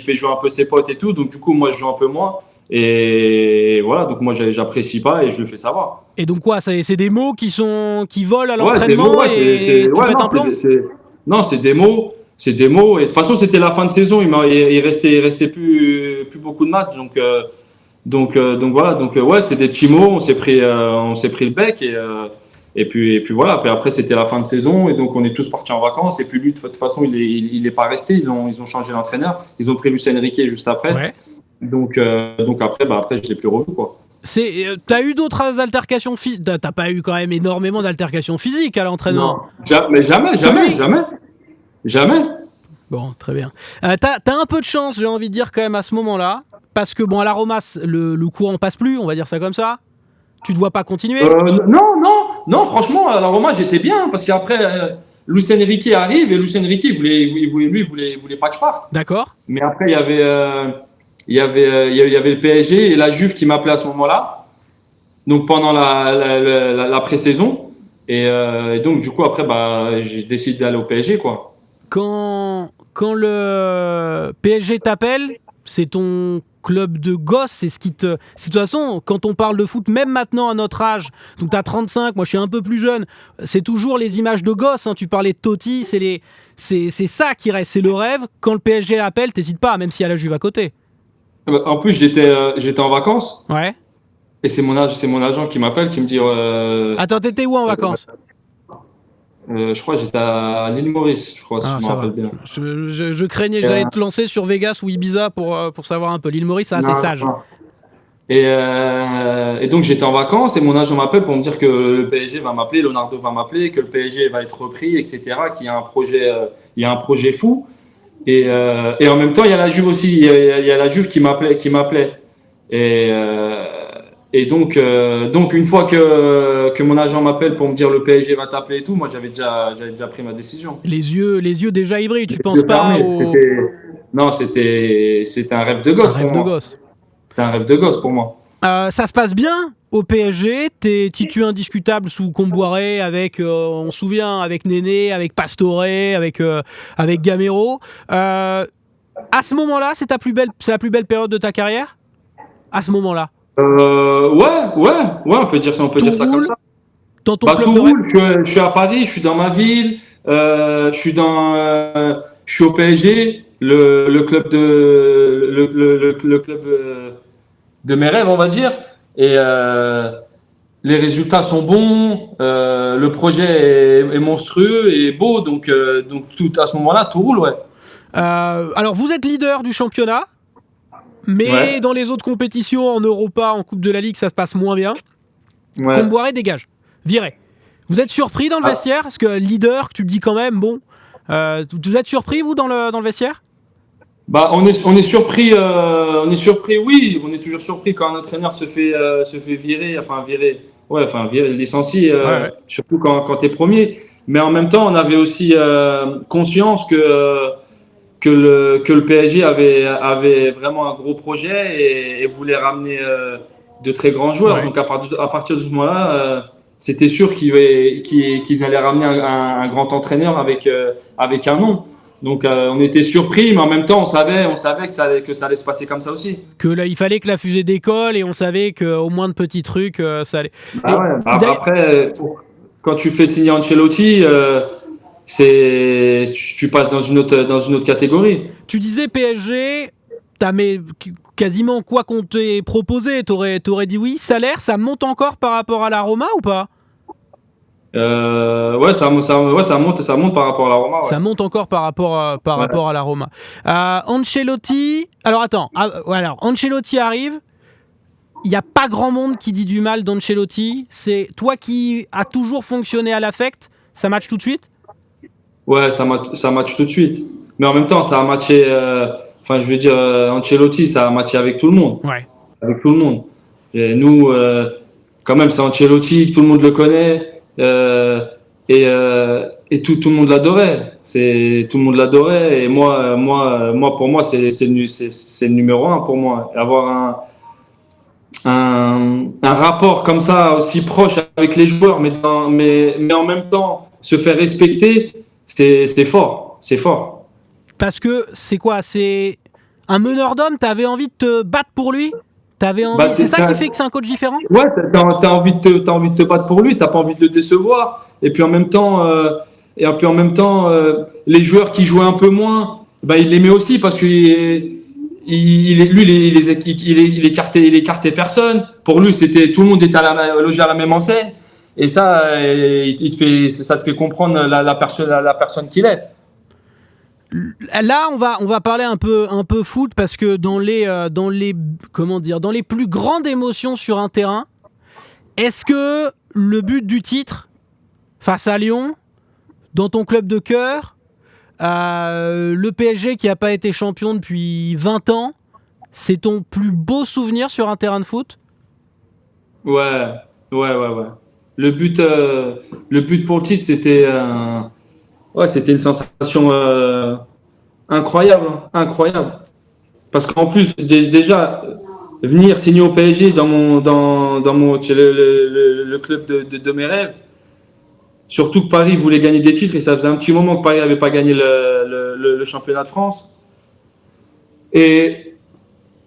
fait jouer un peu ses potes et tout. Donc, du coup, moi, je joue un peu moins. Et voilà, donc moi, j'apprécie pas et je le fais savoir. Et donc, quoi, c'est des mots qui volent à Ouais, des l'entraînement mots, ouais, et tu pètes un plomb? Non, c'est des mots. C'est des mots. Et de toute façon, c'était la fin de saison. Il restait plus beaucoup de matchs. Donc voilà. Donc ouais, c'est des petits mots. On s'est pris le bec et puis voilà. Puis après, c'était la fin de saison et donc on est tous partis en vacances. Et puis lui, de toute façon, il est pas resté. Ils ont changé l'entraîneur. Ils ont pris Luis Enrique juste après. Ouais. Donc après, je l'ai plus revu, quoi. T'as eu d'autres altercations physiques? T'as pas eu quand même énormément d'altercations physiques à l'entraînement? Non, mais jamais. Bon, très bien. T'as un peu de chance, j'ai envie de dire quand même à ce moment-là, parce que bon, à la Roma, le courant passe plus, on va dire ça comme ça. Tu te vois pas continuer? Non, franchement, à la Roma, j'étais bien parce qu'après, Luis Enrique arrive et Luis Enrique, il voulait pas que je parte. D'accord. Mais après, il y avait le PSG et la Juve qui m'appelait à ce moment-là, donc pendant la pré-saison. Et donc, du coup, après, j'ai décidé d'aller au PSG, quoi. Quand le PSG t'appelle, c'est ton club de gosse, c'est ce qui te... De toute façon, quand on parle de foot, même maintenant à notre âge, donc t'as 35, moi je suis un peu plus jeune, c'est toujours les images de gosse, hein. Tu parlais de Totti, c'est ça qui reste, c'est le rêve. Quand le PSG appelle, t'hésites pas, même s'il y a la Juve à côté. En plus, j'étais en vacances Ouais. et c'est mon agent qui m'appelle, qui me dit... Attends, t'étais où en vacances? Je crois que j'étais à l'île Maurice, si je me rappelle bien. Je craignais, j'allais te lancer sur Vegas ou Ibiza pour savoir un peu. L'île Maurice, c'est assez sage. Et donc j'étais en vacances et mon agent m'appelle pour me dire que le PSG va m'appeler, Leonardo va m'appeler, que le PSG va être repris, etc. Qu'il y a un projet fou. Et en même temps, il y a la Juve aussi. Il y a la Juve qui m'appelait. Et donc une fois que mon agent m'appelle pour me dire le PSG va t'appeler et tout, moi j'avais déjà pris ma décision. Les yeux déjà hybrides, tu penses pas au... Non, c'était un rêve de gosse pour moi. C'était un rêve de gosse pour moi. Ça se passe bien au PSG, t'es titu indiscutable sous Comboiré avec, on se souvient, avec Néné, avec Pastore, avec Gamero. À ce moment-là, c'est la plus belle période de ta carrière? À ce moment-là? Ouais, on peut dire ça comme ça. Dans ton club tout roule. Je suis à Paris, je suis dans ma ville, je suis au PSG, le club de mes rêves, on va dire. Et les résultats sont bons, le projet est monstrueux et beau, donc tout à ce moment-là, tout roule, ouais. Alors vous êtes leader du championnat, mais dans les autres compétitions, en Europa, en Coupe de la Ligue, ça se passe moins bien. Ouais. Comboiré dégage, viré. Vous êtes surpris dans le vestiaire? Parce que leader, tu me dis quand même, bon, vous êtes surpris vous dans le vestiaire? On est surpris, oui, on est toujours surpris quand un entraîneur se fait virer, licencier, surtout quand tu es premier. Mais en même temps, on avait aussi conscience que le PSG avait vraiment un gros projet et voulait ramener de très grands joueurs. Ouais. Donc à partir de ce moment-là, c'était sûr qu'ils allaient ramener un grand entraîneur avec un nom. Donc on était surpris, mais en même temps on savait que ça allait se passer comme ça aussi. Que là, il fallait que la fusée décolle et on savait qu'au moins de petits trucs, ça allait. Ah ouais. Après, quand tu fais signer Ancelotti, tu passes dans une autre catégorie. Tu disais PSG, t'as quasiment quoi qu'on t'ait proposé, t'aurais dit oui. Salaire, ça monte encore par rapport à la Roma ou pas? Ouais, ça monte par rapport à la Roma. Ouais. Ça monte encore par rapport à la Roma. Ancelotti. Alors attends. Alors Ancelotti arrive. Il n'y a pas grand monde qui dit du mal d'Ancelotti. C'est toi qui as toujours fonctionné à l'affect. Ça match tout de suite? Ouais, ça match tout de suite. Mais en même temps, ça a matché. Enfin, je veux dire, Ancelotti, ça a matché avec tout le monde. Ouais. Avec tout le monde. Et nous, quand même, c'est Ancelotti, tout le monde le connaît. Et tout le monde l'adorait. Tout le monde l'adorait. Et moi, pour moi, c'est le numéro un pour moi. Avoir un rapport comme ça, aussi proche avec les joueurs, mais en même temps, se faire respecter, c'est fort. C'est fort. Parce que c'est quoi? C'est un meneur d'hommes. T'avais envie de te battre pour lui? C'est ça qui fait que c'est un coach différent? Ouais, t'as envie de te battre pour lui. T'as pas envie de le décevoir. Et puis en même temps, les joueurs qui jouaient un peu moins, il les met aussi parce que il écartait personne. Pour lui, tout le monde était logé à la même enseigne. Et ça, ça te fait comprendre la personne qu'il est. Là, on va parler un peu foot parce que dans les plus grandes émotions sur un terrain, est-ce que le but du titre face à Lyon, dans ton club de cœur, le PSG qui n'a pas été champion depuis 20 ans, c'est ton plus beau souvenir sur un terrain de foot? Ouais. Le but pour le titre, c'était une sensation incroyable. Parce qu'en plus, déjà, venir signer au PSG c'est le club de mes rêves. Surtout que Paris voulait gagner des titres et ça faisait un petit moment que Paris n'avait pas gagné le championnat de France. Et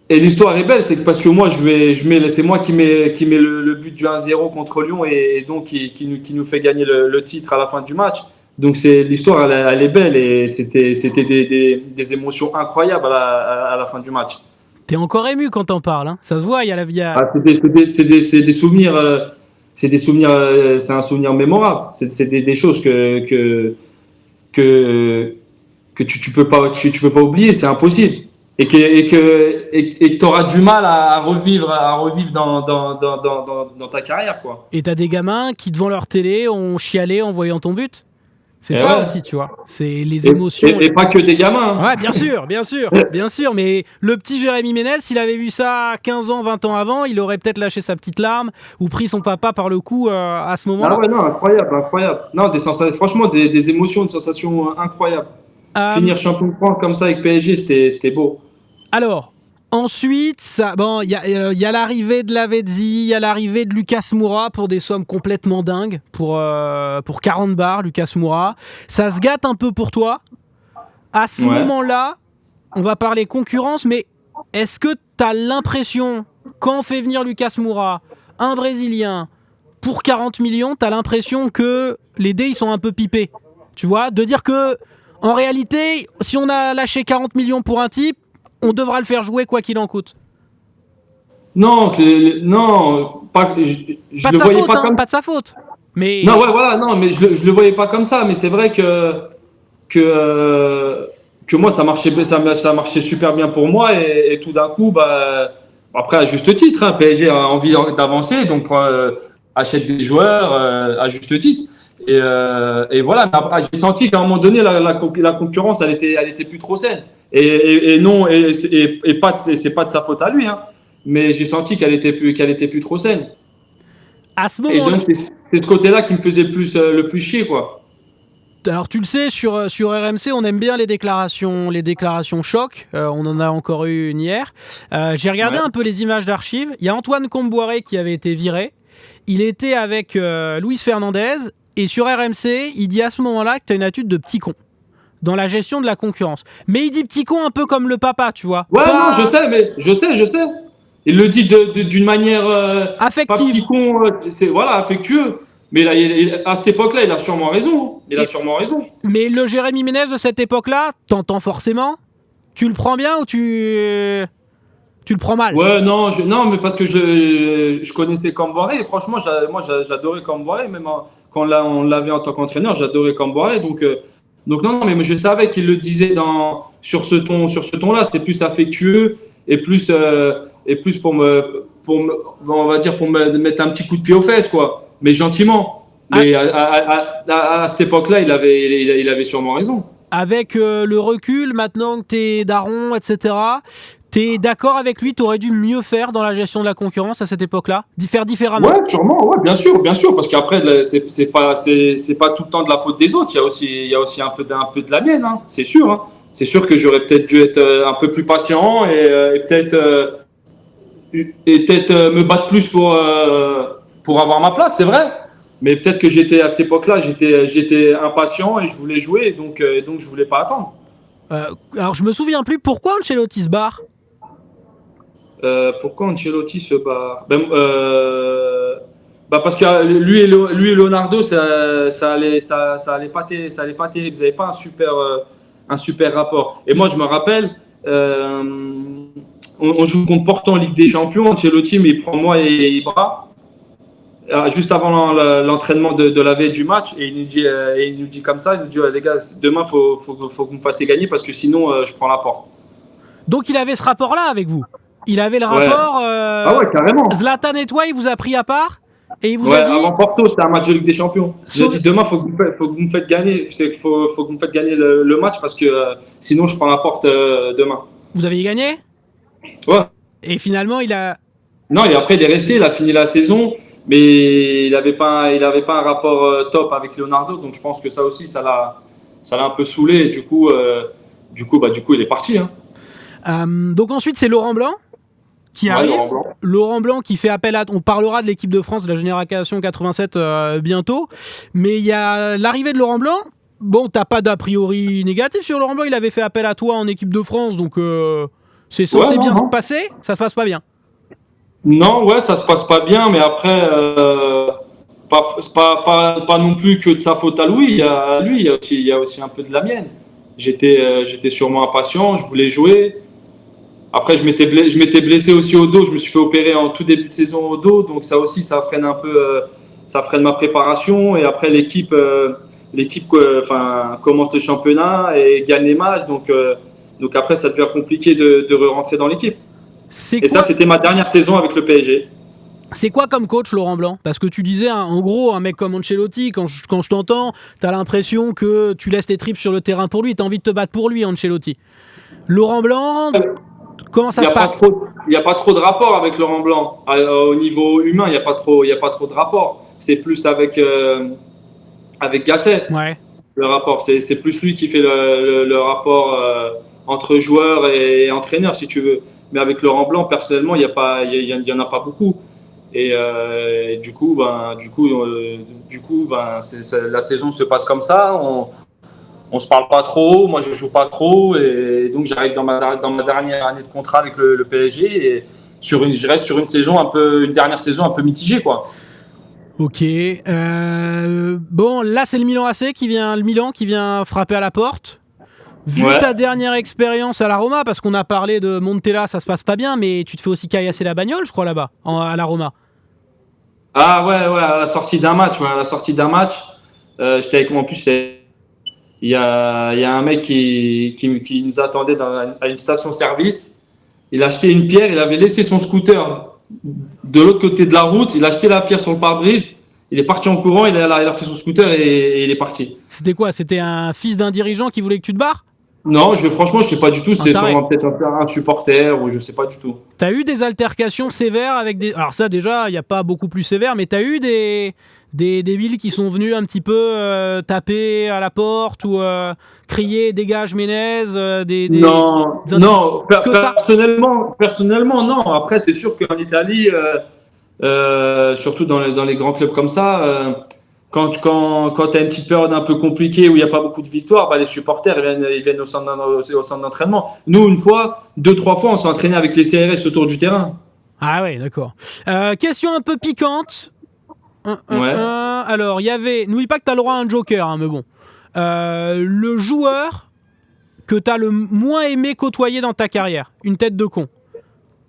l'histoire est belle, c'est que parce que moi, c'est moi qui mets le but du 1-0 contre Lyon et donc qui nous fait gagner le titre à la fin du match. Donc l'histoire, elle est belle et c'était des émotions incroyables à la fin du match. T'es encore ému quand t'en parles, hein. Ça se voit, il y a la. Ah, c'est des souvenirs. C'est un souvenir mémorable. C'est des choses que tu peux pas oublier. C'est impossible. Et que tu auras du mal à revivre dans ta carrière, quoi. Et t'as des gamins qui, devant leur télé, ont chialé en voyant ton but. C'est ça aussi, tu vois. C'est les émotions. Et pas que des gamins. Ouais, bien sûr. Mais le petit Jérémy Ménez, s'il avait vu ça 15 ans, 20 ans avant, il aurait peut-être lâché sa petite larme ou pris son papa par le cou à ce moment-là. Ah ouais, non, incroyable. Non, franchement, des émotions, des sensations incroyables. Finir champion de France comme ça avec PSG, c'était beau. Alors, ensuite, il y a l'arrivée de Lavezzi, il y a l'arrivée de Lucas Moura pour des sommes complètement dingues, pour 40 bars, Lucas Moura. Ça se gâte un peu pour toi. À ce moment-là, on va parler concurrence, mais est-ce que tu as l'impression, quand on fait venir Lucas Moura, un Brésilien, pour 40 millions, tu as l'impression que les dés ils sont un peu pipés? Tu vois, de dire que, en réalité, si on a lâché 40 millions pour un type, on devra le faire jouer quoi qu'il en coûte. Non, pas. Je le voyais pas comme. Pas de sa faute. Mais non, ouais, voilà, non, mais je le voyais pas comme ça. Mais c'est vrai que moi ça marchait super bien pour moi et tout d'un coup, après à juste titre, PSG a envie d'avancer, donc achète des joueurs à juste titre. Et voilà, j'ai senti qu'à un moment donné la concurrence elle était plus trop saine. Et non, c'est pas de sa faute à lui, hein, mais j'ai senti qu'elle était plus trop saine. À ce moment-là. Et donc c'est ce côté-là qui me faisait le plus chier, quoi. Alors tu le sais, sur RMC, on aime bien les déclarations choc. On en a encore eu une hier. J'ai regardé un peu les images d'archives. Il y a Antoine Comboiré qui avait été viré. Il était avec Luis Fernandez. Et sur RMC, il dit à ce moment-là que tu as une attitude de petit con dans la gestion de la concurrence. Mais il dit petit con un peu comme le papa, tu vois. Ouais, non, je sais. Il le dit d'une manière affective. Pas petit con, affectueux. Mais là, à cette époque-là, il a sûrement raison. Mais le Jérémy Ménez de cette époque-là, t'entends forcément. Tu le prends bien ou tu le prends mal? Ouais, non, mais parce que je connaissais Camboiré. Et franchement, moi, j'adorais Camboiré. Même quand on l'avait en tant qu'entraîneur, j'adorais Camboiré. Donc non, mais je savais qu'il le disait sur ce ton-là. C'était plus affectueux et plus pour on va dire, pour me mettre un petit coup de pied aux fesses, quoi. Mais gentiment. Mais à cette époque-là, il avait sûrement raison. Avec le recul, maintenant que t'es daron, etc., t'es d'accord avec lui, t'aurais dû mieux faire dans la gestion de la concurrence à cette époque-là? Faire différemment? Ouais, sûrement, ouais, bien sûr, parce qu'après, c'est pas tout le temps de la faute des autres. Il y a aussi un peu de la mienne, hein, c'est sûr. Hein. C'est sûr que j'aurais peut-être dû être un peu plus patient et peut-être me battre plus pour avoir ma place, c'est vrai. Mais peut-être que à cette époque-là, j'étais impatient et je voulais jouer, donc je voulais pas attendre. Alors je me souviens plus pourquoi Ancelotti se barre. Pourquoi Ancelotti se barre? Parce que lui et Leonardo, ça allait pas terrible. Ils n'avaient pas un super rapport. Et moi, je me rappelle, on joue contre Porto en Ligue des Champions. Ancelotti, mais il prend moi et Ibra juste avant l'entraînement de la veille du match, et il nous dit comme ça, il nous dit les gars, demain faut que vous me fassiez gagner parce que sinon je prends la porte. Donc il avait ce rapport-là avec vous. Il avait le rapport. Ah ouais, carrément. Zlatan et toi, il vous a pris à part et il vous a dit. Avant Porto, c'était un match de Ligue des Champions. Il a dit demain, faut que vous me faites gagner. Faut que vous me faites gagner le match parce que sinon je prends la porte demain. Vous aviez gagné? Ouais. Et finalement, il a. Non, et après il est resté, il a fini la saison. Mais il n'avait pas un rapport top avec Leonardo, donc je pense que ça aussi, ça l'a un peu saoulé. Et du coup, il est parti. Hein. Donc ensuite, c'est Laurent Blanc qui arrive. Laurent Blanc qui fait appel à. On parlera de l'équipe de France de la génération 87 bientôt, mais il y a l'arrivée de Laurent Blanc. Bon, t'as pas d'a priori négatif sur Laurent Blanc. Il avait fait appel à toi en équipe de France, donc c'est censé bien se passer. Ça se passe pas bien. Non, ouais, ça se passe pas bien, mais après, pas non plus que de sa faute à lui. Il y a aussi un peu de la mienne. J'étais sûrement impatient, je voulais jouer. Après, je m'étais blessé aussi au dos. Je me suis fait opérer en tout début de saison au dos, donc ça aussi, ça freine un peu, ça freine ma préparation. Et après, l'équipe commence le championnat et gagne les matchs, donc après, ça devient compliqué de rentrer dans l'équipe. Ça, c'était ma dernière saison avec le PSG. C'est quoi comme coach, Laurent Blanc? Parce que tu disais, en gros, un mec comme Ancelotti, quand je t'entends, t'as l'impression que tu laisses tes tripes sur le terrain pour lui, t'as envie de te battre pour lui, Ancelotti. Laurent Blanc, comment ça se passe? Il n'y a pas trop de rapport avec Laurent Blanc. Au niveau humain, il n'y a pas trop de rapport. C'est plus avec Gasset. Ouais. Le rapport, c'est plus lui qui fait le rapport entre joueurs et entraîneurs, si tu veux. Mais avec Laurent Blanc, personnellement, il y en a pas beaucoup. Et du coup, la saison se passe comme ça. On se parle pas trop. Moi, je joue pas trop, et donc j'arrive dans ma dernière année de contrat avec le PSG, et je reste sur une dernière saison un peu mitigée, quoi. Ok. Bon, là, c'est le Milan qui vient frapper à la porte. Vu ta dernière expérience à la Roma, parce qu'on a parlé de Montella, ça se passe pas bien, mais tu te fais aussi caillasser la bagnole, je crois, là-bas, à la Roma. Ah ouais, à la sortie d'un match. J'étais avec moi, en plus, il y a un mec qui nous attendait à une station-service. Il a acheté une pierre, il avait laissé son scooter de l'autre côté de la route, il a acheté la pierre sur le pare-brise, il est parti en courant, il a pris son scooter et il est parti. C'était quoi? C'était un fils d'un dirigeant qui voulait que tu te barres? Non, franchement, je sais pas du tout. C'était taré. sûrement peut-être un supporter ou je sais pas du tout. T'as eu des altercations sévères avec des... Alors ça déjà, il n'y a pas beaucoup plus sévère, mais t'as eu des villes qui sont venus un petit peu taper à la porte ou crier dégage Ménez, Non, que ça. personnellement, non. Après, c'est sûr qu'en Italie, surtout dans les grands clubs comme ça, quand tu as une petite période un peu compliquée où il n'y a pas beaucoup de victoires, bah, les supporters ils viennent au centre d'entraînement. Nous, une fois, 2, 3 fois, on s'est entraîné avec les CRS autour du terrain. Ah ouais, d'accord. Question un peu piquante. Ouais. Alors, il y avait... N'oublie pas que t'as le droit à un joker, hein, mais bon. Le joueur que t'as le moins aimé côtoyer dans ta carrière. Une tête de con.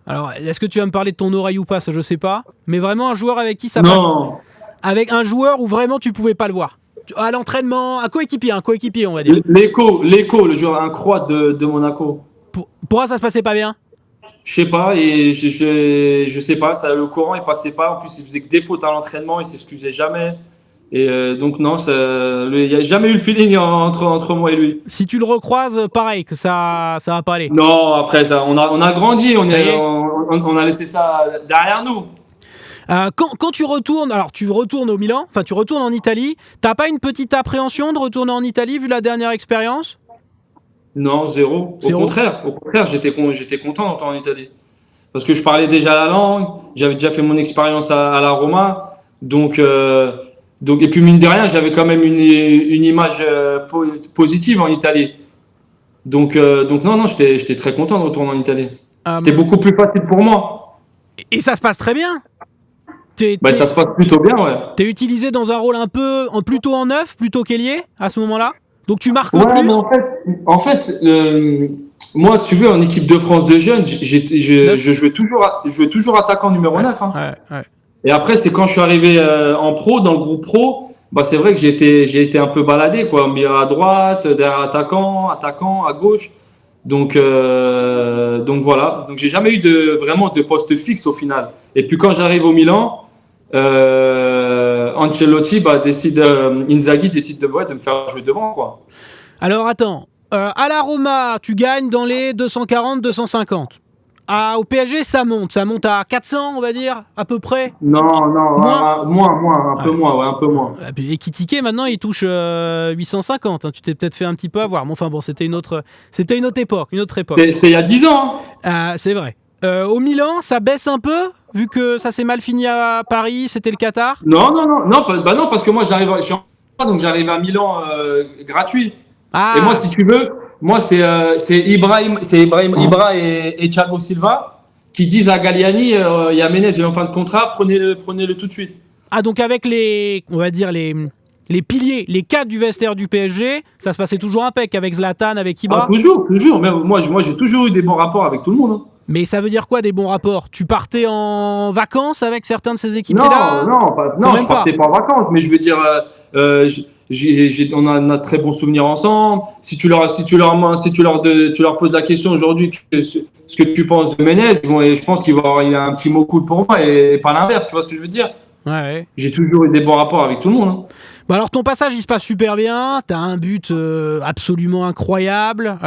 Alors, est-ce que tu vas me parler de ton oreille ou pas, ça je sais pas. Mais vraiment un joueur avec qui ça passe. Non, Avec un joueur où vraiment tu pouvais pas le voir. À l'entraînement, un coéquipier on va dire. L'Eco, le joueur un croate de Monaco. Pourquoi ça se passait pas bien? Je sais pas, et je sais pas, ça, le courant il passait pas. En plus, il faisait que des fautes à l'entraînement, il s'excusait jamais. Et donc, non, il n'y a jamais eu le feeling entre moi et lui. Si tu le recroises, pareil, que ça va pas aller. Non, après, ça, on a grandi, Ça y est. on a laissé ça derrière nous. Quand tu retournes, alors tu retournes au Milan, enfin tu retournes en Italie, t'as pas une petite appréhension de retourner en Italie vu la dernière expérience? Non, zéro. Zéro. Au contraire, j'étais content d'entrer en Italie. Parce que je parlais déjà la langue, j'avais déjà fait mon expérience à la Roma. Et puis mine de rien, j'avais quand même une image positive en Italie. Donc non, j'étais très content de retourner en Italie. C'était beaucoup plus facile pour moi. Et ça se passe très bien. Ça se passe plutôt bien, ouais. T'es utilisé dans un rôle un peu plutôt en neuf, plutôt qu'ailier à ce moment-là. Donc tu marques Ouais, plus. mais en fait moi, si tu veux, en équipe de France de jeunes, je jouais toujours attaquant numéro 9. Hein. Ouais. Et après, c'est quand je suis arrivé en pro, dans le groupe pro, bah, c'est vrai que j'ai été un peu baladé, quoi. Mis à droite, derrière l'attaquant, à gauche. Donc voilà. Donc j'ai jamais eu vraiment de poste fixe au final. Et puis quand j'arrive au Milan, Ancelotti Inzaghi décide de me faire jouer devant, quoi. Alors attends, à la Roma, tu gagnes dans les 240-250. Au PSG, ça monte à 400, on va dire, à peu près. Non, Moins. un peu moins, ouais, un peu moins. Et Kitike, maintenant, il touche 850. Hein. Tu t'es peut-être fait un petit peu avoir. Mais enfin bon, c'était une autre époque. C'était il y a 10 ans. C'est vrai. Au Milan, ça baisse un peu, vu que ça s'est mal fini à Paris, c'était le Qatar. Non, parce que moi, j'arrive à Milan gratuit. Ah. Et moi, si tu veux, c'est Ibra et Thiago Silva qui disent à Galliani, il y a Ménez, il est en fin de contrat, prenez-le tout de suite. Ah, donc avec on va dire les piliers, les cadres du vestiaire du PSG, ça se passait toujours impec avec Zlatan, avec Ibra. Ah, toujours. Mais moi, j'ai toujours eu des bons rapports avec tout le monde. Hein. Mais ça veut dire quoi, des bons rapports? Tu partais en vacances avec certains de ces équipiers-là? Non, je partais pas en vacances, mais je veux dire, on a de très bons souvenirs ensemble. Si tu leur poses la question aujourd'hui, ce que tu penses de Ménez, je pense qu'il y a un petit mot cool pour moi et pas l'inverse. Tu vois ce que je veux dire? Ouais. J'ai toujours eu des bons rapports avec tout le monde. Hein. Bah alors ton passage il se passe super bien, t'as un but absolument incroyable,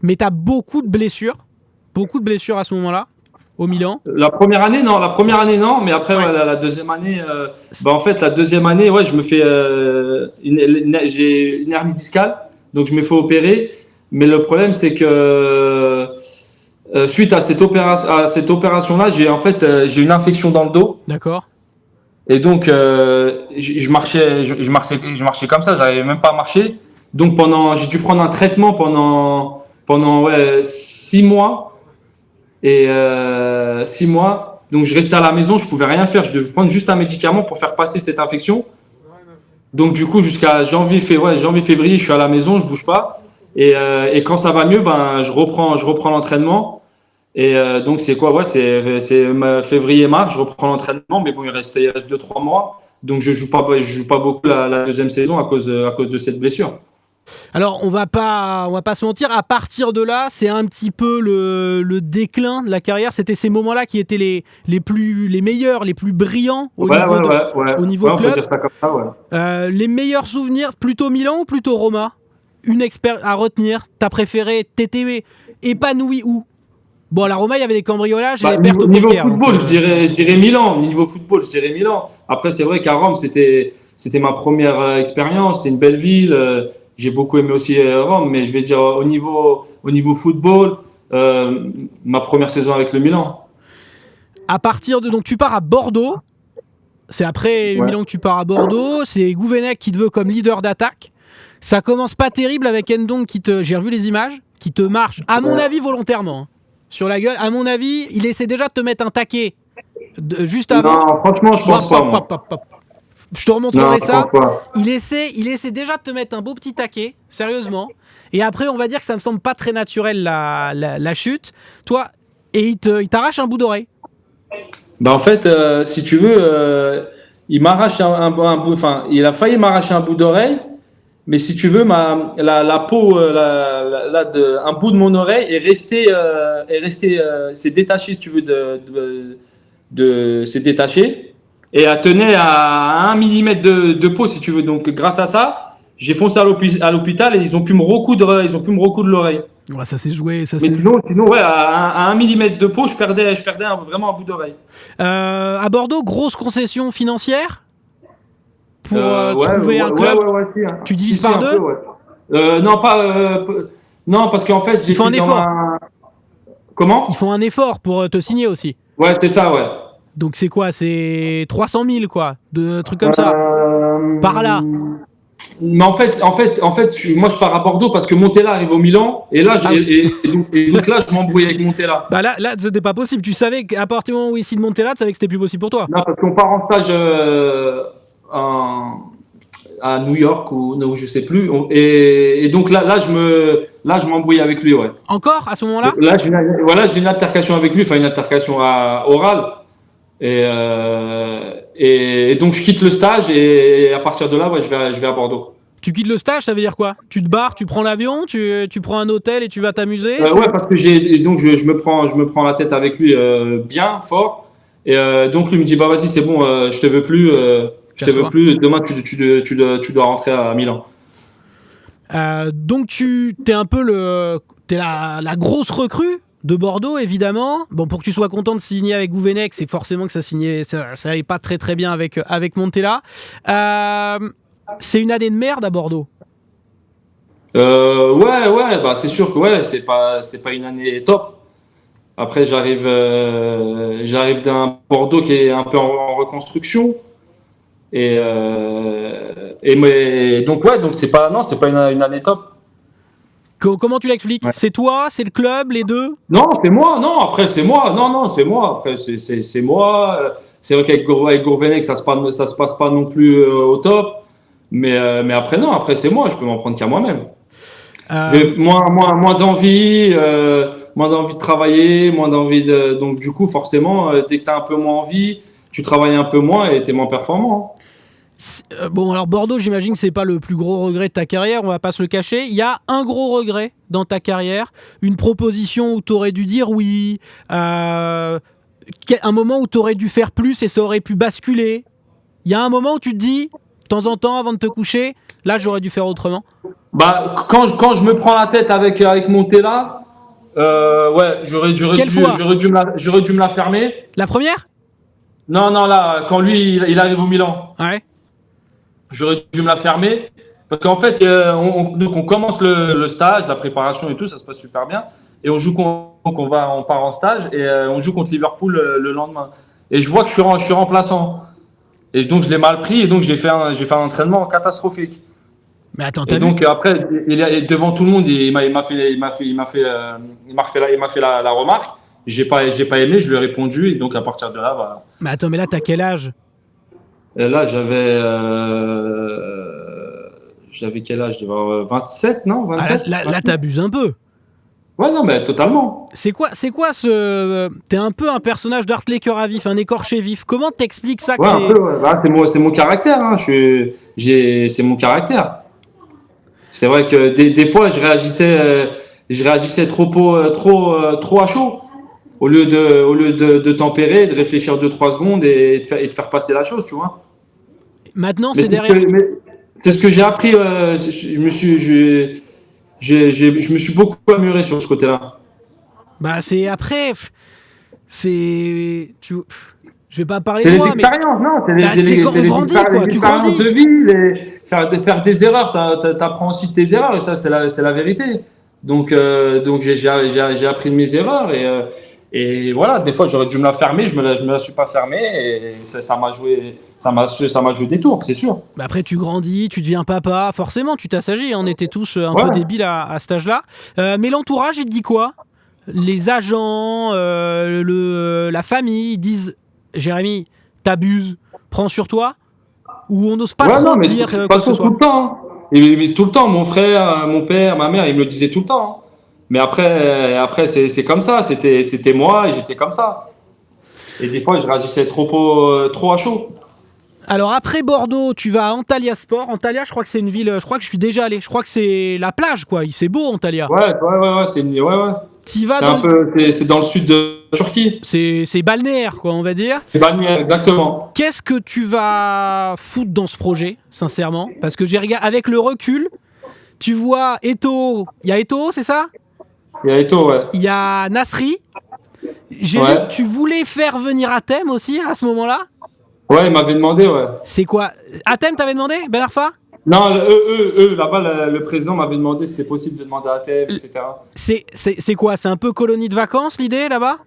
mais t'as beaucoup de blessures à ce moment-là au Milan. La première année non, mais après ouais. La deuxième année, en fait la deuxième année ouais je me fais j'ai une hernie discale, donc je me fais opérer, mais le problème c'est que suite à cette opération là j'ai une infection dans le dos. D'accord. Et donc, je marchais comme ça, j'arrivais même pas à marcher. Donc, j'ai dû prendre un traitement pendant 6 mois. Et 6 mois. Donc, je restais à la maison, je pouvais rien faire. Je devais prendre juste un médicament pour faire passer cette infection. Donc, du coup, jusqu'à janvier-février, je suis à la maison, je bouge pas. Et quand ça va mieux, je reprends l'entraînement. Et donc c'est quoi? Ouais, c'est février-mars, je reprends l'entraînement, mais bon, il reste 2-3 mois, donc je joue pas beaucoup la deuxième saison à cause de cette blessure. Alors on va pas se mentir, à partir de là, c'est un petit peu le déclin de la carrière. C'était ces moments-là qui étaient les meilleurs, les plus brillants au niveau On club. peut dire ça comme ça, ouais. Les meilleurs souvenirs, plutôt Milan ou plutôt Roma? à retenir, t'as préféré, t'étais épanoui où? Bon, la Roma, il y avait des cambriolages et des pertes au poker. Niveau football, je dirais Milan. Niveau football, je dirais Milan. Après, c'est vrai qu'à Rome, c'était ma première expérience. C'est une belle ville. J'ai beaucoup aimé aussi Rome, mais je vais dire au niveau football, ma première saison avec le Milan. À partir de donc tu pars à Bordeaux. C'est après Milan que tu pars à Bordeaux. C'est Gouvenec qui te veut comme leader d'attaque. Ça commence pas terrible avec Ndong j'ai revu les images, qui te marche, à mon avis volontairement, sur la gueule. À mon avis, il essaie déjà de te mettre un taquet juste avant. Non, franchement, je pense pas. Je te remontrerai ça. Il essaie déjà de te mettre un beau petit taquet, sérieusement. Et après, on va dire que ça me semble pas très naturel la chute. Toi, et il t'arrache un bout d'oreille. Bah en fait, si tu veux, il m'arrache un bout. Enfin, il a failli m'arracher un bout d'oreille. Mais si tu veux, la peau, un bout de mon oreille s'est détaché, si tu veux, s'est détaché, et elle tenait à 1 millimètre de peau, si tu veux. Donc, grâce à ça, j'ai foncé à l'hôpital et ils ont pu me recoudre l'oreille. Ouais, ça s'est joué. Mais sinon, ouais, à 1 millimètre de peau, je perdais vraiment un bout d'oreille. À Bordeaux, grosse concession financière pour trouver un club. Si, hein. Tu divises par deux? Non, parce qu'en fait, ils font un effort. Comment? Ils font un effort pour te signer aussi. Ouais, c'était ça, ouais. Donc c'est quoi? C'est 300 000 quoi, de trucs comme ça. Par là. Mais en fait, moi je pars à Bordeaux parce que Montella arrive au Milan et là, donc là, je m'embrouille avec Montella. Bah là, c'était pas possible. Tu savais qu'à partir du moment où il signe Montella, tu savais que c'était plus possible pour toi. Non, parce qu'on part en stage à New York ou je sais plus. Et donc là, je m'embrouille avec lui, ouais. Encore à ce moment-là? Là, j'ai une altercation avec lui, enfin une altercation orale. Et donc je quitte le stage et à partir de là, ouais, je vais à Bordeaux. Tu quittes le stage, ça veut dire quoi? Tu te barres, tu prends l'avion, tu prends un hôtel et tu vas t'amuser? Ouais, parce que je me prends la tête avec lui bien fort. Et donc lui me dit bah vas-y c'est bon, je te veux plus, Demain tu dois rentrer à Milan. Donc t'es un peu t'es la grosse recrue de Bordeaux, évidemment. Bon, pour que tu sois content de signer avec Gouvenec, c'est forcément que ça allait pas très très bien avec Montella. C'est une année de merde à Bordeaux. Ouais, bah c'est sûr que ouais, c'est pas une année top. Après j'arrive d'un Bordeaux qui est un peu en reconstruction. Donc c'est pas une année top. Comment tu l'expliques? Ouais. C'est toi, c'est le club, les deux? Non, c'est moi. Après c'est moi. Non, c'est moi. Après c'est moi. C'est vrai qu'avec Gourvenec ça se passe pas non plus au top. Mais après non, après c'est moi. Je peux m'en prendre qu'à moi-même. Moins d'envie, de travailler, moins d'envie de. Donc du coup forcément, dès que t'as un peu moins envie, tu travailles un peu moins et t'es moins performant. Bon, alors Bordeaux, j'imagine que c'est pas le plus gros regret de ta carrière, on va pas se le cacher. Il y a un gros regret dans ta carrière, une proposition où tu aurais dû dire oui, un moment où tu aurais dû faire plus et ça aurait pu basculer. Il y a un moment où tu te dis, de temps en temps, avant de te coucher, là j'aurais dû faire autrement. Bah, quand je me prends la tête avec Montella, ouais, j'aurais dû me la fermer. La première? Non, là, quand lui, il arrive au Milan. Ouais. J'aurais dû me la fermer. Parce qu'en fait, on commence le stage, la préparation et tout, ça se passe super bien. Et on part en stage et on joue contre Liverpool le lendemain. Et je vois que je suis remplaçant. Et donc, je l'ai mal pris et donc, j'ai fait un entraînement catastrophique. Mais attends, et donc, après, devant tout le monde, il m'a fait la remarque. J'ai pas aimé, je lui ai répondu. Et donc, à partir de là, bah. Mais attends, mais là, t'as quel âge? Et là, j'avais quel âge? Je devais avoir 27, non? 27 là, t'abuses un peu. Ouais, non, mais totalement. C'est quoi t'es un peu un personnage d'Art Laker à vif, un écorché vif. Comment t'expliques ça? Ouais, un peu, ouais. Bah, c'est mon caractère. Hein. C'est mon caractère. C'est vrai que des fois, je réagissais trop à chaud. Au lieu de tempérer, de réfléchir 2-3 secondes et de faire passer la chose, tu vois. Maintenant, c'est derrière. C'est ce que j'ai appris. je me suis beaucoup amélioré sur ce côté-là. Bah, c'est après. Je vais pas parler C'est de les moi, mais. expériences, non, Bah, c'est quand on grandit, quoi. les Tu expériences grandis. de vie, faire des erreurs. T'apprends aussi de tes erreurs et ça, c'est la vérité. Donc j'ai appris de mes erreurs et voilà, des fois j'aurais dû me la fermer, je me la suis pas fermée et ça m'a joué, ça m'a joué des tours, c'est sûr. Bah, après, tu grandis, tu deviens papa. Forcément, tu t'assagis. On était tous un peu Ouais. débiles à cet âge-là. Mais l'entourage, il te dit quoi? Les agents, la famille, ils disent Jérémy, t'abuses, prends sur toi? Ou on n'ose pas Ouais, trop non, mais dire de toute quoi que ce façon, tout soit? le temps, hein. Et tout le temps, mon frère, mon père, ma mère, ils me le disaient tout le temps, hein. Mais après c'est comme ça, c'était moi et j'étais comme ça. Et des fois, je réagissais trop à chaud. Alors après Bordeaux, tu vas à Antalya Sport. Antalya, je crois que c'est une ville, je crois que je suis déjà allé. Je crois que c'est la plage, quoi. C'est beau, Antalya. Ouais, ouais. T'y vas C'est dans un peu, c'est dans le sud de la Turquie. c'est balnéaire, quoi, on va dire. C'est balnéaire, exactement. Qu'est-ce que tu vas foutre dans ce projet, sincèrement? Parce que j'ai regardé avec le recul, tu vois Eto'o. Il y a Eto'o, c'est ça? Il y a Eto, ouais. Il y a Nasri. J'ai lu Ouais. que tu voulais faire venir Atem aussi à ce moment-là. Ouais, il m'avait demandé, ouais. C'est quoi? Atem, t'avais demandé, Ben Arfa? Non, là-bas, le président m'avait demandé si c'était possible de demander à Thèbes, etc. C'est quoi? C'est un peu colonie de vacances l'idée là-bas?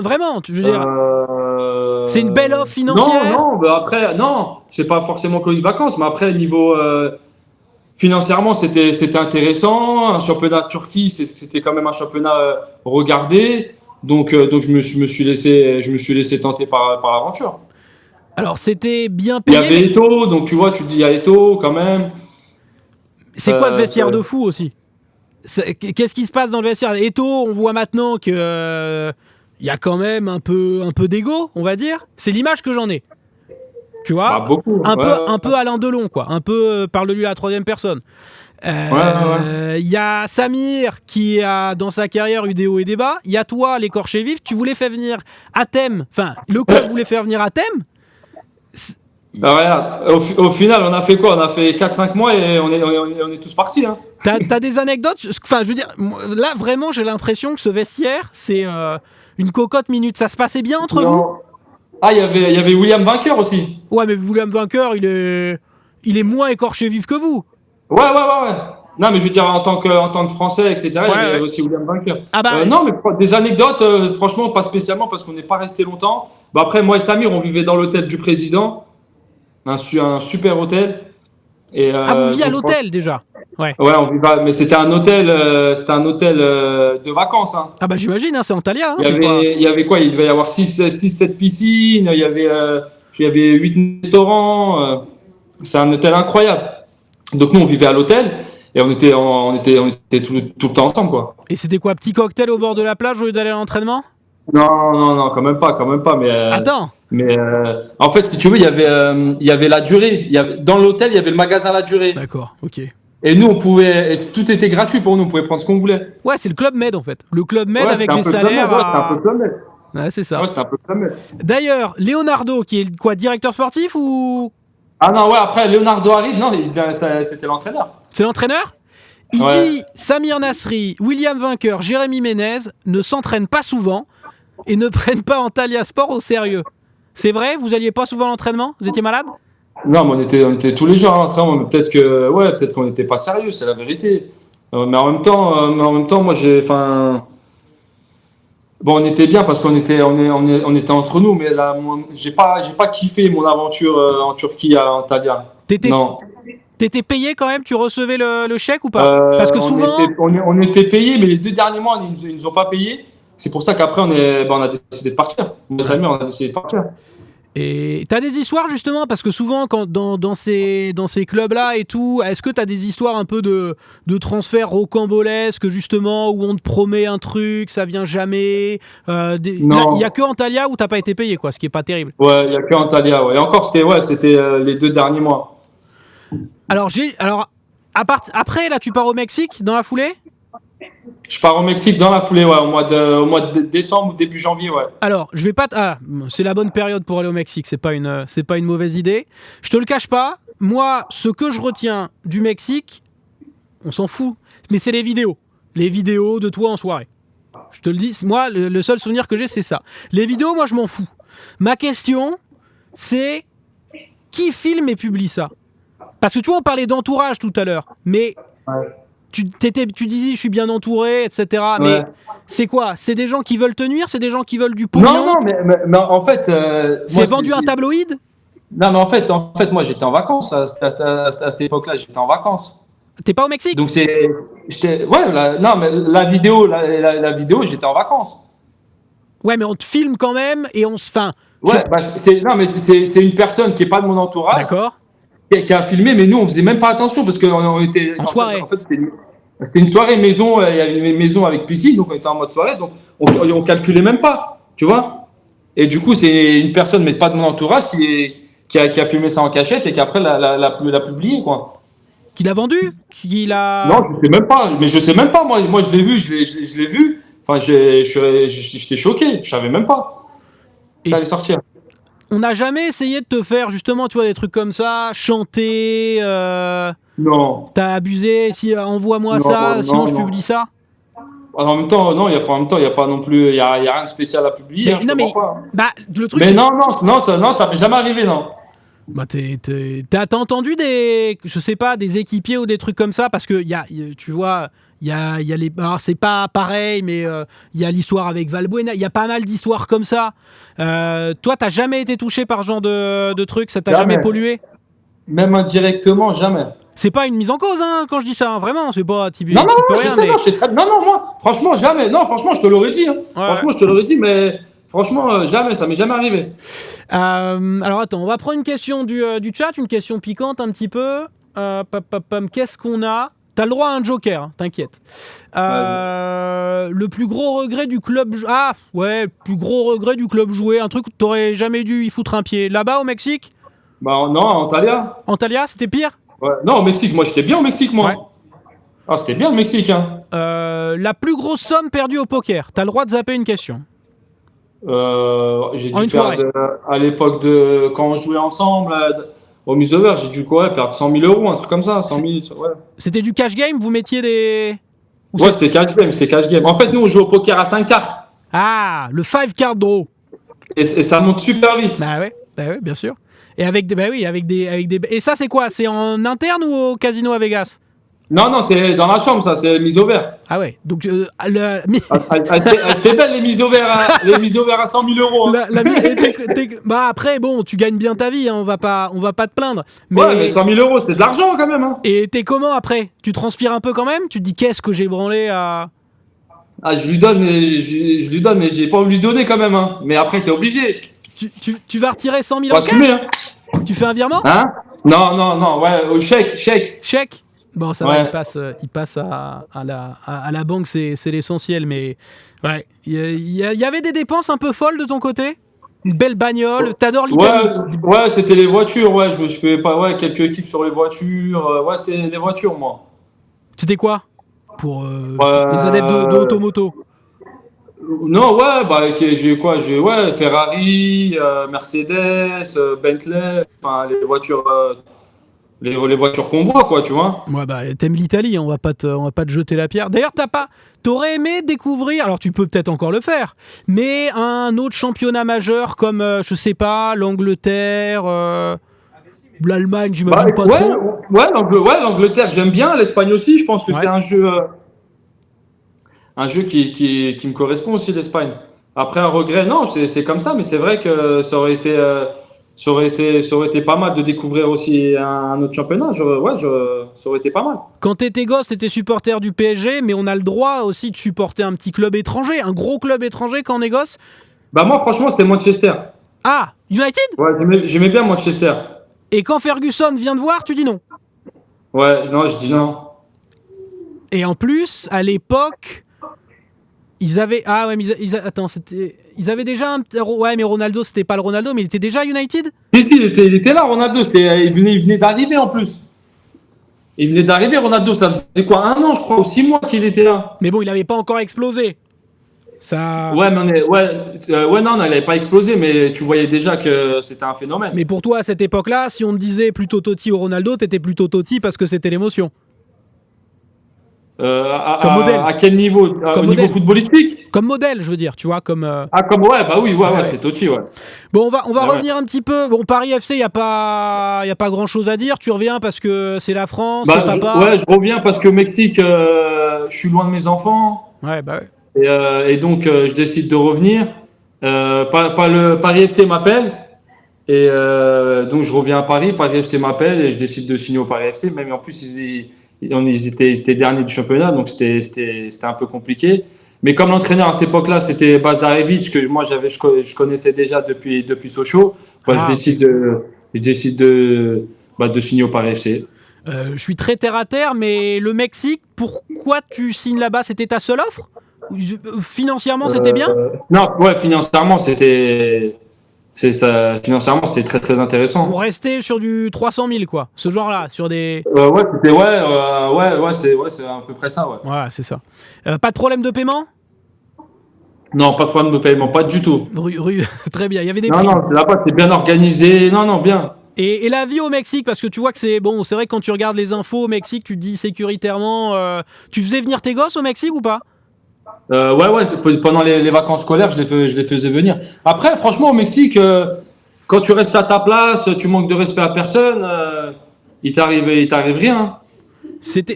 Vraiment, je veux dire, c'est une belle offre financière? Non, bah après, non, c'est pas forcément que les vacances, mais après, niveau financièrement, c'était intéressant. Un championnat de Turquie, c'était quand même un championnat regardé. Donc je me suis laissé tenter par l'aventure. Alors c'était bien Il y payé, avait mais Eto, donc tu vois, tu te dis, il y a Eto quand même. c'est quoi ce vestiaire Euh, de fou aussi? Qu'est-ce qui se passe dans le vestiaire? Eto, on voit maintenant que il y a quand même un peu d'ego, on va dire. C'est l'image que j'en ai. Tu vois? beaucoup. Un peu Alain Delon, quoi. Un peu parle de lui à la troisième personne. Il y a Samir qui a dans sa carrière eu des hauts et des bas. Il y a toi, l'écorché vif. Tu voulais faire venir Athème. Enfin, le club voulait faire venir Athème. Bah, regarde, au final, on a fait quoi? On a fait 4-5 mois et on est tous partis, hein. T'as des anecdotes? Enfin, je veux dire, là vraiment, j'ai l'impression que ce vestiaire, c'est une cocotte minute. Ça se passait bien entre vous? Non. Ah, il y avait William Vainqueur aussi. Ouais, mais William Vainqueur, il est moins écorché vif que vous. Ouais. Non, mais je veux dire, en tant que Français, etc., il y avait Ouais. aussi William Vainqueur. Ah bah, Non, mais des anecdotes, franchement, pas spécialement parce qu'on n'est pas resté longtemps. Bah, après, moi et Samir, on vivait dans l'hôtel du président, un super hôtel. Et, vous viviez à donc, l'hôtel déjà. Ouais. ouais, on vivait, mais c'était un hôtel, de vacances, hein. Ah bah j'imagine, hein, c'est Antalya. Hein, Il y avait quoi? Il devait y avoir 7 piscines, il y avait 8 restaurants. C'est un hôtel incroyable. Donc nous, on vivait à l'hôtel et on était tout le temps ensemble, quoi. Et c'était quoi, petit cocktail au bord de la plage au lieu d'aller à l'entraînement? Non, quand même pas. Attends. Mais en fait, si tu veux, il y avait la durée. Dans l'hôtel, il y avait le magasin La Durée. D'accord, ok. Et tout était gratuit pour nous. On pouvait prendre ce qu'on voulait. Ouais, c'est le Club Med en fait. Le Club Med Ouais, avec c'était un des peu salaires. Club Med, ouais, c'était un peu Club Med. Ouais, c'est ça. Ouais, c'était un peu Club Med. D'ailleurs, Leonardo, qui est quoi, directeur sportif ou. Ah non, ouais, après, Leonardo Harid, non, c'était l'entraîneur. C'est l'entraîneur? Il Ouais. dit Samir Nasri, William Vainqueur, Jérémy Ménez ne s'entraînent pas souvent et ne prennent pas Antalya Sport au sérieux. C'est vrai? Vous alliez pas souvent à l'entraînement? Vous étiez malade? Non, mais on était tous les jours à l'entraînement, mais peut-être qu'on n'était pas sérieux, c'est la vérité. Mais en même temps, moi, bon, on était bien parce on était entre nous, mais là, moi, j'ai pas kiffé mon aventure en Turquie à Antalya. Non. T'étais payé quand même? Tu recevais le chèque ou pas? Parce que souvent. On était payé, mais les 2 derniers mois, ils nous ont pas payé. C'est pour ça qu'après, on a décidé de partir. Mes amis, on a décidé de partir. Et t'as des histoires justement, parce que souvent quand dans ces clubs-là et tout, est-ce que t'as des histoires un peu de transferts rocambolesques justement, où on te promet un truc, ça vient jamais? Non. Il y a que Antalya où t'as pas été payé, quoi, ce qui est pas terrible. Ouais, il y a que Antalya, ouais. Et encore, c'était les 2 derniers mois. Alors après là, tu pars au Mexique dans la foulée? Je pars au Mexique dans la foulée, ouais, au mois de décembre ou début janvier, ouais. Alors, je vais pas. C'est la bonne période pour aller au Mexique. C'est pas une mauvaise idée. Je te le cache pas. Moi, ce que je retiens du Mexique, on s'en fout. mais c'est les vidéos. Les vidéos de toi en soirée. Je te le dis, moi, le seul souvenir que j'ai, c'est ça. Les vidéos, moi, je m'en fous. Ma question, c'est qui filme et publie ça? Parce que tu vois, on parlait d'entourage tout à l'heure, mais tu disais, je suis bien entouré, etc. Ouais. Mais c'est quoi? C'est des gens qui veulent te nuire? C'est des gens qui veulent du pognon? Non, mais en fait. C'est vendu un tabloïd? Non, mais en fait, moi, j'étais en vacances à cette époque-là. J'étais en vacances. T'es pas au Mexique? Donc, non, mais la vidéo, j'étais en vacances. Ouais, mais on te filme quand même et on se. Enfin, Ouais, c'est une personne qui est pas de mon entourage. D'accord. Qui a filmé, mais nous, on faisait même pas attention parce qu'on était. En soirée. En fait, c'était une soirée maison. Il y avait une maison avec piscine, donc on était en mode soirée, donc on calculait même pas, tu vois. Et du coup, c'est une personne, mais pas de mon entourage, qui a filmé ça en cachette et qui après l'a publié, quoi. Qui l'a vendu? Qui l'a. Non, je sais même pas. Mais je sais même pas. Moi, je l'ai vu. Je l'ai vu. Enfin, j'étais choqué. Je savais même pas. Et Ça allait sortir. on n'a jamais essayé de te faire justement, tu vois, des trucs comme ça, chanter. Non. T'as abusé. Si envoie-moi Non, ça, non, sinon je non. publie ça. En même temps, non. Il y a pas non plus. Il y a rien de spécial à publier. Mais, Je non, te mais mens pas. bah le truc. Mais c'est- non, ça m'est jamais arrivé, non. Bah t'as entendu je sais pas, des équipiers ou des trucs comme ça, parce que tu vois, il y a les, alors c'est pas pareil, mais il y a l'histoire avec Valbuena, il y a pas mal d'histoires comme ça. Toi, t'as jamais été touché par ce genre de trucs, ça t'a jamais pollué? Même indirectement, jamais. C'est pas une mise en cause, hein, quand je dis ça, hein, vraiment, c'est pas Non, je sais, non, non, moi, franchement, jamais. Non, franchement, je te l'aurais dit. Hein. Ouais. Franchement, je te l'aurais dit, mais franchement, jamais, ça m'est jamais arrivé. Alors attends, on va prendre une question du chat, une question piquante un petit peu. Qu'est-ce qu'on a? T'as le droit à un joker, hein, t'inquiète. Le plus gros regret du club... Ah, ouais, plus gros regret du club joué, un truc où t'aurais jamais dû y foutre un pied. Là-bas, au Mexique? Bah non, Antalya. Antalya, c'était pire? Ouais. Non, au Mexique, moi, j'étais bien au Mexique, moi. Ouais. Ah, c'était bien le Mexique, hein. La plus grosse somme perdue au poker. T'as le droit de zapper une question. J'ai dû perdre, à l'époque de... Quand on jouait ensemble, au Misover, j'ai dû perdre 100 000 euros, un truc comme ça, 100 000, ouais. C'était du cash game? Vous mettiez des... Ouais, c'était cash game. En fait, nous, on joue au poker à 5 cartes. Ah, le 5 card draw. Et ça monte super vite. Bah ouais, bien sûr. Et avec des... Et ça, c'est quoi? C'est en interne ou au casino à Vegas? Non, c'est dans la chambre, ça, c'est mise au vert. Ah ouais, donc... C'était belle, les mises au vert à 100 000 euros. Hein. Bah après, bon, tu gagnes bien ta vie, hein, on va pas te plaindre. Ouais, mais 100 000 euros, c'est de l'argent quand même. Hein. Et t'es comment après? Tu transpires un peu quand même? Tu te dis, qu'est-ce que j'ai branlé à... Ah, je lui donne, mais j'ai pas envie de lui donner quand même. Hein. Mais après, t'es obligé. Tu vas retirer 100 000 en cash? Hein. Tu fais un virement? Hein? Non, ouais, au chèque. Chèque? Bon, ça ouais. va, il passe à la banque, c'est l'essentiel, mais ouais. Il y avait des dépenses un peu folles de ton côté? Une belle bagnole, t'adores l'Italie? Ouais, c'était les voitures, ouais, je me suis fait quelques kiffs sur les voitures, ouais, c'était les voitures, moi. C'était quoi? Pour les adeptes de automoto? Non, ouais, j'ai Ferrari, Mercedes, Bentley, enfin, les voitures... Les voitures qu'on voit, quoi, tu vois. Ouais, bah, t'aimes l'Italie, on va pas te jeter la pierre. D'ailleurs, t'aurais aimé découvrir, alors tu peux peut-être encore le faire, mais un autre championnat majeur comme, je sais pas, l'Angleterre, l'Allemagne, j'imagine pas trop. Ouais, l'Angleterre, j'aime bien, l'Espagne aussi, je pense que c'est un jeu qui me correspond aussi, l'Espagne. Après, un regret, non, c'est comme ça, mais c'est vrai que ça aurait été pas mal de découvrir aussi un autre championnat. Ça aurait été pas mal. Quand t'étais gosse, t'étais supporter du PSG, mais on a le droit aussi de supporter un petit club étranger, un gros club étranger quand on est gosse. Bah moi, franchement, c'était Manchester. Ah, United? Ouais, j'aimais bien Manchester. Et quand Ferguson vient te voir, tu dis non? Ouais, non, je dis non. Et en plus, à l'époque... Ils avaient... Ah ouais, mais attends, c'était... Ils avaient déjà un... Ouais, mais Ronaldo, c'était pas le Ronaldo, mais il était déjà à United? Si, il était là, Ronaldo. Il venait d'arriver, en plus. Il venait d'arriver, Ronaldo. Ça faisait quoi, 1 an, je crois, ou 6 mois qu'il était là. Mais bon, il avait pas encore explosé. Ça... Ouais, non, il n'avait pas explosé, mais tu voyais déjà que c'était un phénomène. Mais pour toi, à cette époque-là, si on te disait plutôt Totti ou Ronaldo, t'étais plutôt Totti parce que c'était l'émotion. Comme modèle. À quel niveau? Au niveau footballistique? Comme modèle, je veux dire, tu vois, comme. Comme ouais, bah oui, ouais, c'est Totti, ouais. Bon, on va revenir un petit peu. Bon, Paris FC, y a pas grand chose à dire. Tu reviens parce que c'est la France, c'est papa. Je reviens parce que au Mexique, je suis loin de mes enfants. Ouais, bah ouais. Et donc, je décide de revenir. Le Paris FC m'appelle. Et donc, je reviens à Paris. Paris FC m'appelle et je décide de signer au Paris FC. Même en plus, ils étaient derniers du championnat, donc c'était un peu compliqué. Mais comme l'entraîneur à cette époque-là, c'était Bazdarevic, que moi je connaissais déjà depuis Sochaux, je décide de signer au Paris FC. Je suis très terre à terre, mais le Mexique, pourquoi tu signes là-bas? C'était ta seule offre? Financièrement, c'était bien? Non, ouais, financièrement, c'était très très intéressant. On restait sur du 300 000, quoi, ce genre-là, sur des. C'est à peu près ça, ouais. Ouais, c'est ça. Pas de problème de paiement? Non, pas de problème de paiement, pas du tout. Très bien. Il y avait des. Non, là-bas, c'est bien organisé. Non, bien. Et la vie au Mexique, parce que tu vois que c'est bon, c'est vrai que quand tu regardes les infos au Mexique, tu te dis sécuritairement. Tu faisais venir tes gosses au Mexique ou pas? Ouais. Pendant les vacances scolaires, je les faisais venir. Après, franchement, au Mexique, quand tu restes à ta place, tu manques de respect à personne, il t'arrive rien.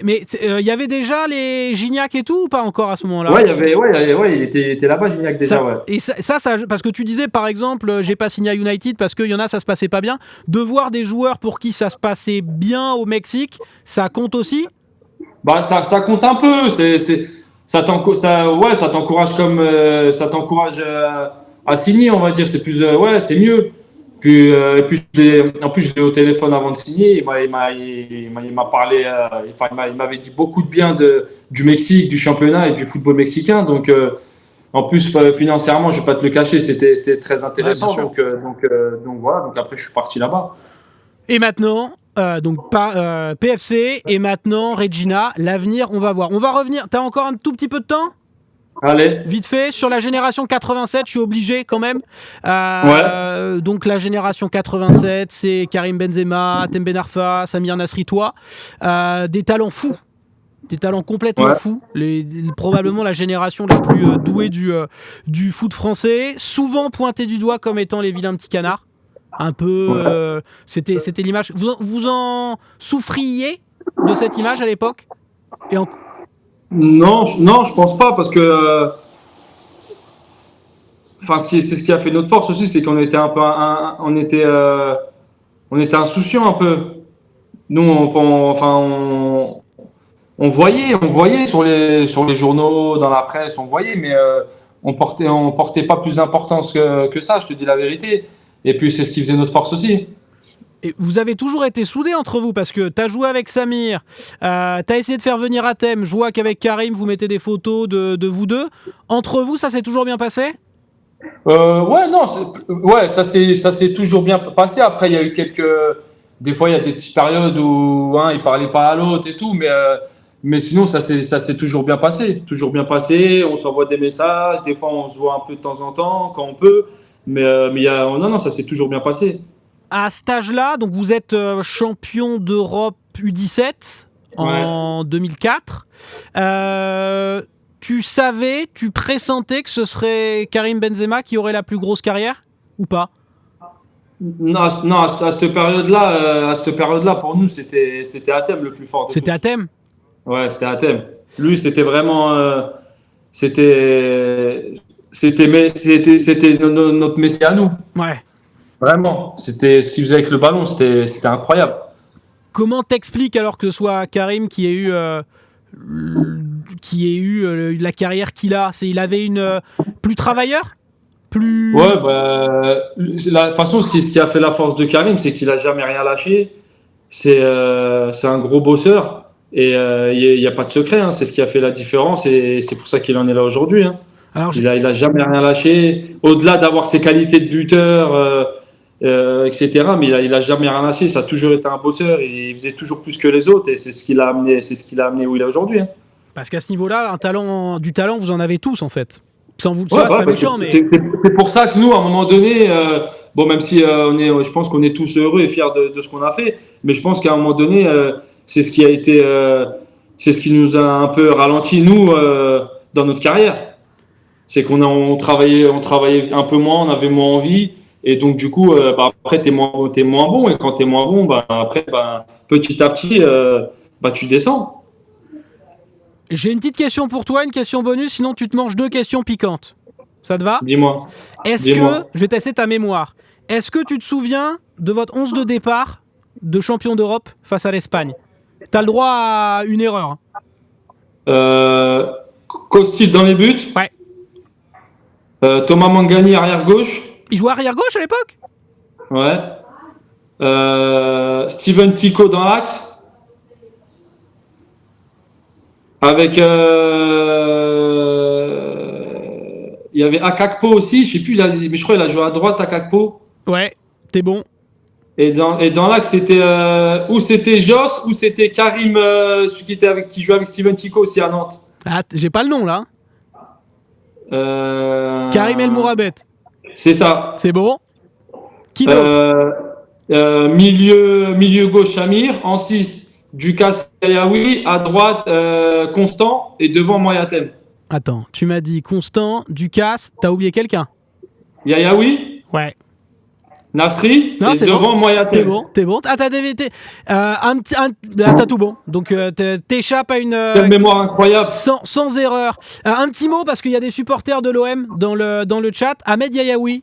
Mais il y avait déjà les Gignac et tout ou pas encore à ce moment-là? Ouais, il était là-bas, Gignac déjà, ouais. Et ça, parce que tu disais par exemple, j'ai pas signé à United parce qu'il y en a, ça se passait pas bien. De voir des joueurs pour qui ça se passait bien au Mexique, ça compte aussi? Bah, ça compte un peu. Ça t'encourage ça t'encourage à signer, on va dire. C'est plus, c'est mieux. Et puis en plus, je l'ai au téléphone avant de signer. Il m'a parlé, il m'avait dit beaucoup de bien du Mexique, du championnat et du football mexicain. Donc, en plus, financièrement, je vais pas te le cacher, c'était très intéressant. Ouais, donc voilà. Donc après, je suis parti là-bas. Et maintenant, PFC et maintenant Regina, l'avenir, on va voir. On va revenir. T'as encore un tout petit peu de temps? Allez. Vite fait, sur la génération 87, je suis obligé quand même. Donc la génération 87, c'est Karim Benzema, Tembe Narfa, Samir Nasri, toi. Des talents fous. Des talents complètement fous. Probablement la génération la plus douée du foot français. Souvent pointé du doigt comme étant les vilains petits canards. Un peu... c'était l'image... Vous en souffriez de cette image à l'époque? Non, je pense pas parce que c'est ce qui a fait notre force aussi, c'est qu'on était un peu on était insouciants un peu. Nous on voyait sur les journaux, dans la presse, on voyait, mais on portait pas plus d'importance que ça, je te dis la vérité. Et puis c'est ce qui faisait notre force aussi. Et vous avez toujours été soudés entre vous parce que tu as joué avec Samir, tu as essayé de faire venir Hatem, je vois qu'avec Karim, vous mettez des photos de vous deux. Entre vous, ça s'est toujours bien passé? Ça s'est toujours bien passé. Après, il y a eu des fois, il y a des petites périodes où ils parlaient pas à l'autre et tout, mais sinon, ça s'est toujours bien passé. Toujours bien passé. On s'envoie des messages. Des fois, on se voit un peu de temps en temps quand on peut. Non, ça s'est toujours bien passé. À cet âge-là, donc vous êtes champion d'Europe U17 en 2004. Tu pressentais que ce serait Karim Benzema qui aurait la plus grosse carrière ou pas? Non, à cette période-là, pour nous, c'était Hatem le plus fort de tous. C'était Hatem? Ouais, c'était Hatem. Lui, c'était vraiment, c'était notre Messi à nous. Ouais. Vraiment, c'était ce qu'il faisait avec le ballon, c'était incroyable. Comment t'expliques alors que ce soit Karim qui ait eu la carrière qu'il a? Il avait une plus travailleur, plus. Ouais, la façon, ce qui a fait la force de Karim, c'est qu'il a jamais rien lâché. C'est un gros bosseur et il y a pas de secret. Hein, c'est ce qui a fait la différence et c'est pour ça qu'il en est là aujourd'hui. Hein. Il a jamais rien lâché. Au-delà d'avoir ses qualités de buteur. Etc. Mais il a jamais rien lâché. Ça a toujours été un bosseur. Il faisait toujours plus que les autres et c'est ce qui l'a amené où il est aujourd'hui. Hein. Parce qu'à ce niveau-là, du talent, vous en avez tous en fait. Sans vous le dire, c'est pas méchant, mais c'est pour ça que nous, à un moment donné, même si je pense qu'on est tous heureux et fiers de ce qu'on a fait, mais je pense qu'à un moment donné, c'est ce qui a été c'est ce qui nous a un peu ralenti, nous, dans notre carrière. C'est on travaillait un peu moins, on avait moins envie. Et donc, du coup, après, t'es moins bon. Et quand t'es moins bon, après, petit à petit, tu descends. J'ai une petite question pour toi, une question bonus, sinon tu te manges 2 questions piquantes. Ça te va ? Dis-moi. Je vais tester ta mémoire. Est-ce que tu te souviens de votre 11 de départ de champion d'Europe face à l'Espagne ? T'as le droit à une erreur. Kostic dans les buts. Ouais. Thomas Mangani, arrière gauche. Il jouait arrière gauche à l'époque ? Ouais. Steven Tico dans l'axe. Avec. Il y avait Akakpo aussi, je sais plus, mais je crois qu'il a joué à droite, Akakpo. Ouais, t'es bon. Et dans l'axe, c'était ou c'était Joss ou c'était Karim, celui qui jouait avec Steven Tico aussi à Nantes. Ah, j'ai pas le nom là. Karim El Mourabet. C'est ça. C'est bon. Qui d'autre ? Milieu gauche, Amir. En 6, Dukas Yayaoui. À droite, Constant. Et devant, Moyatem. Attends, tu m'as dit Constant, Ducasse, t'as oublié quelqu'un ? Yayaoui. Ouais. Nasri. Non, et devant, bon. Moyatem. T'es bon. Ah, t'as dévité. T'as tout bon. Donc, t'échappes à une. Quelle mémoire incroyable. Sans erreur. Un petit mot, parce qu'il y a des supporters de l'OM dans le chat. Ahmed Yayaoui.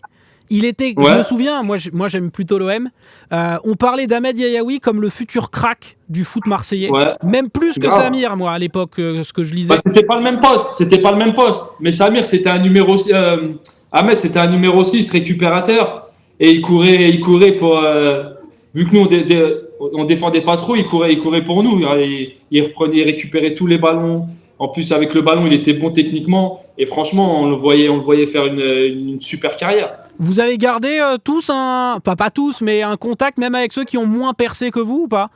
Il était, je me souviens, moi j'aime plutôt l'OM. On parlait d'Ahmed Yayaoui comme le futur crack du foot marseillais. Ouais. Même plus que Samir, moi, à l'époque, ce que je lisais. C'était pas le même poste. Mais Samir, c'était un numéro. Ahmed, c'était un numéro 6 récupérateur. Et il courait pour. Vu que nous, on défendait pas trop, il courait pour nous. Il récupérait tous les ballons. En plus, avec le ballon, il était bon techniquement. Et franchement, on le voyait faire une super carrière. Vous avez gardé tous pas tous, mais un contact même avec ceux qui ont moins percé que vous ou pas ?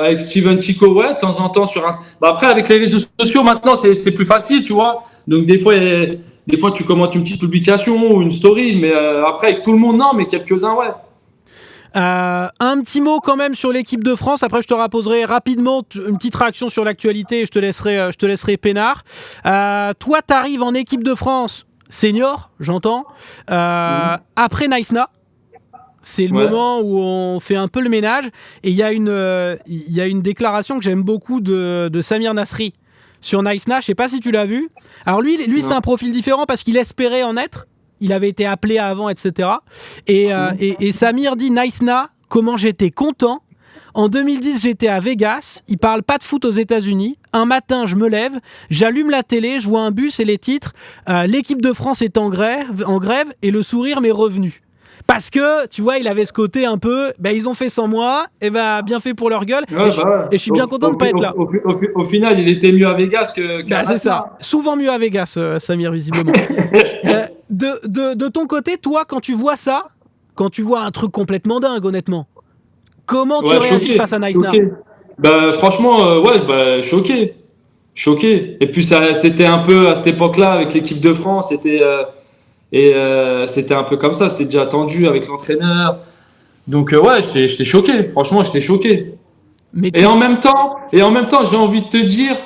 Avec Steven Tico, ouais, de temps en temps sur un. Après, avec les réseaux sociaux, maintenant, c'est plus facile, tu vois. Donc, des fois, tu commentes une petite publication ou une story, mais après, avec tout le monde, non, mais quelques-uns, ouais. Un petit mot quand même sur l'équipe de France. Après, je te reposerai rapidement une petite réaction sur l'actualité et je te laisserai peinard. Toi, t'arrives en équipe de France senior, j'entends. Après Naïsna, c'est le moment où on fait un peu le ménage. Et il y a une déclaration que j'aime beaucoup de Samir Nasri sur Naïsna. Je sais pas si tu l'as vu. Alors lui c'est un profil différent parce qu'il espérait en être. Il avait été appelé avant, etc. Et Samir dit Naïsna, comment j'étais content. En 2010, j'étais à Vegas. Il parle pas de foot aux États-Unis. Un matin, je me lève, j'allume la télé, je vois un bus et les titres. L'équipe de France est en grève et le sourire m'est revenu. Parce que, tu vois, il avait ce côté un peu, ils ont fait sans moi, et bien fait pour leur gueule. Et je suis bien content de pas être là. Au final, il était mieux à Vegas qu'à c'est ça. Souvent mieux à Vegas, Samir, visiblement. De ton côté, toi, quand tu vois ça, quand tu vois un truc complètement dingue, honnêtement, comment tu réagis face à Naïsna ? Franchement, choqué. Choqué. Et puis, c'était un peu à cette époque-là, avec l'équipe de France, c'était un peu comme ça, c'était déjà attendu avec l'entraîneur. Donc, j'étais choqué. Franchement, j'étais choqué. Et en même temps, j'ai envie de te dire,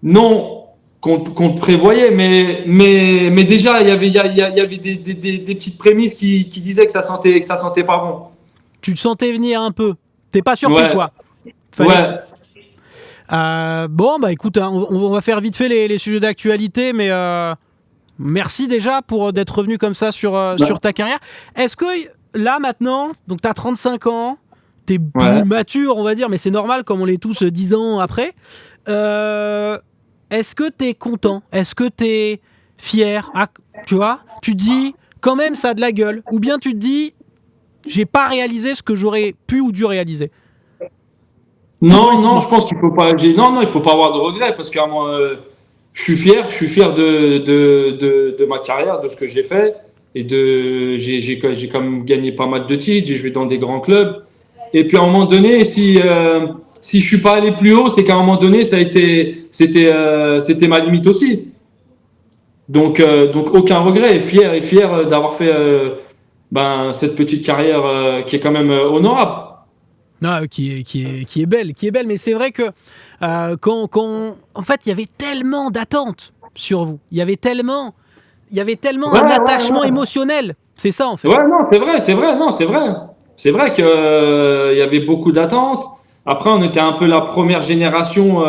non, qu'on le prévoyait, mais déjà, il y avait des petites prémices qui disaient que ça sentait pas bon. Tu te sentais venir un peu. T'es pas surpris, quoi. Écoute, on va faire vite fait les sujets d'actualité, mais merci déjà d'être revenu comme ça sur ta carrière. Est-ce que là, maintenant, donc t'as 35 ans, t'es plus mature, on va dire, mais c'est normal comme on l'est tous 10 ans après. Est-ce que t'es content ? Est-ce que t'es fier ? Tu vois, tu te dis, quand même, ça a de la gueule. Ou bien tu te dis, j'ai pas réalisé ce que j'aurais pu ou dû réaliser. Non, je pense qu'il faut pas. Non, il faut pas avoir de regrets parce que moi, je suis fier de ma carrière, de ce que j'ai fait et j'ai quand même gagné pas mal de titres. J'ai joué dans des grands clubs. Et puis à un moment donné, si je suis pas allé plus haut, c'est qu'à un moment donné, c'était ma limite aussi. Donc aucun regret. Et fier d'avoir fait cette petite carrière qui est quand même honorable. Non, qui est belle, mais c'est vrai que en fait, il y avait tellement d'attentes sur vous. Il y avait tellement un attachement émotionnel. C'est ça, en fait. Ouais, non, c'est vrai que il y avait beaucoup d'attentes. Après, on était un peu la première génération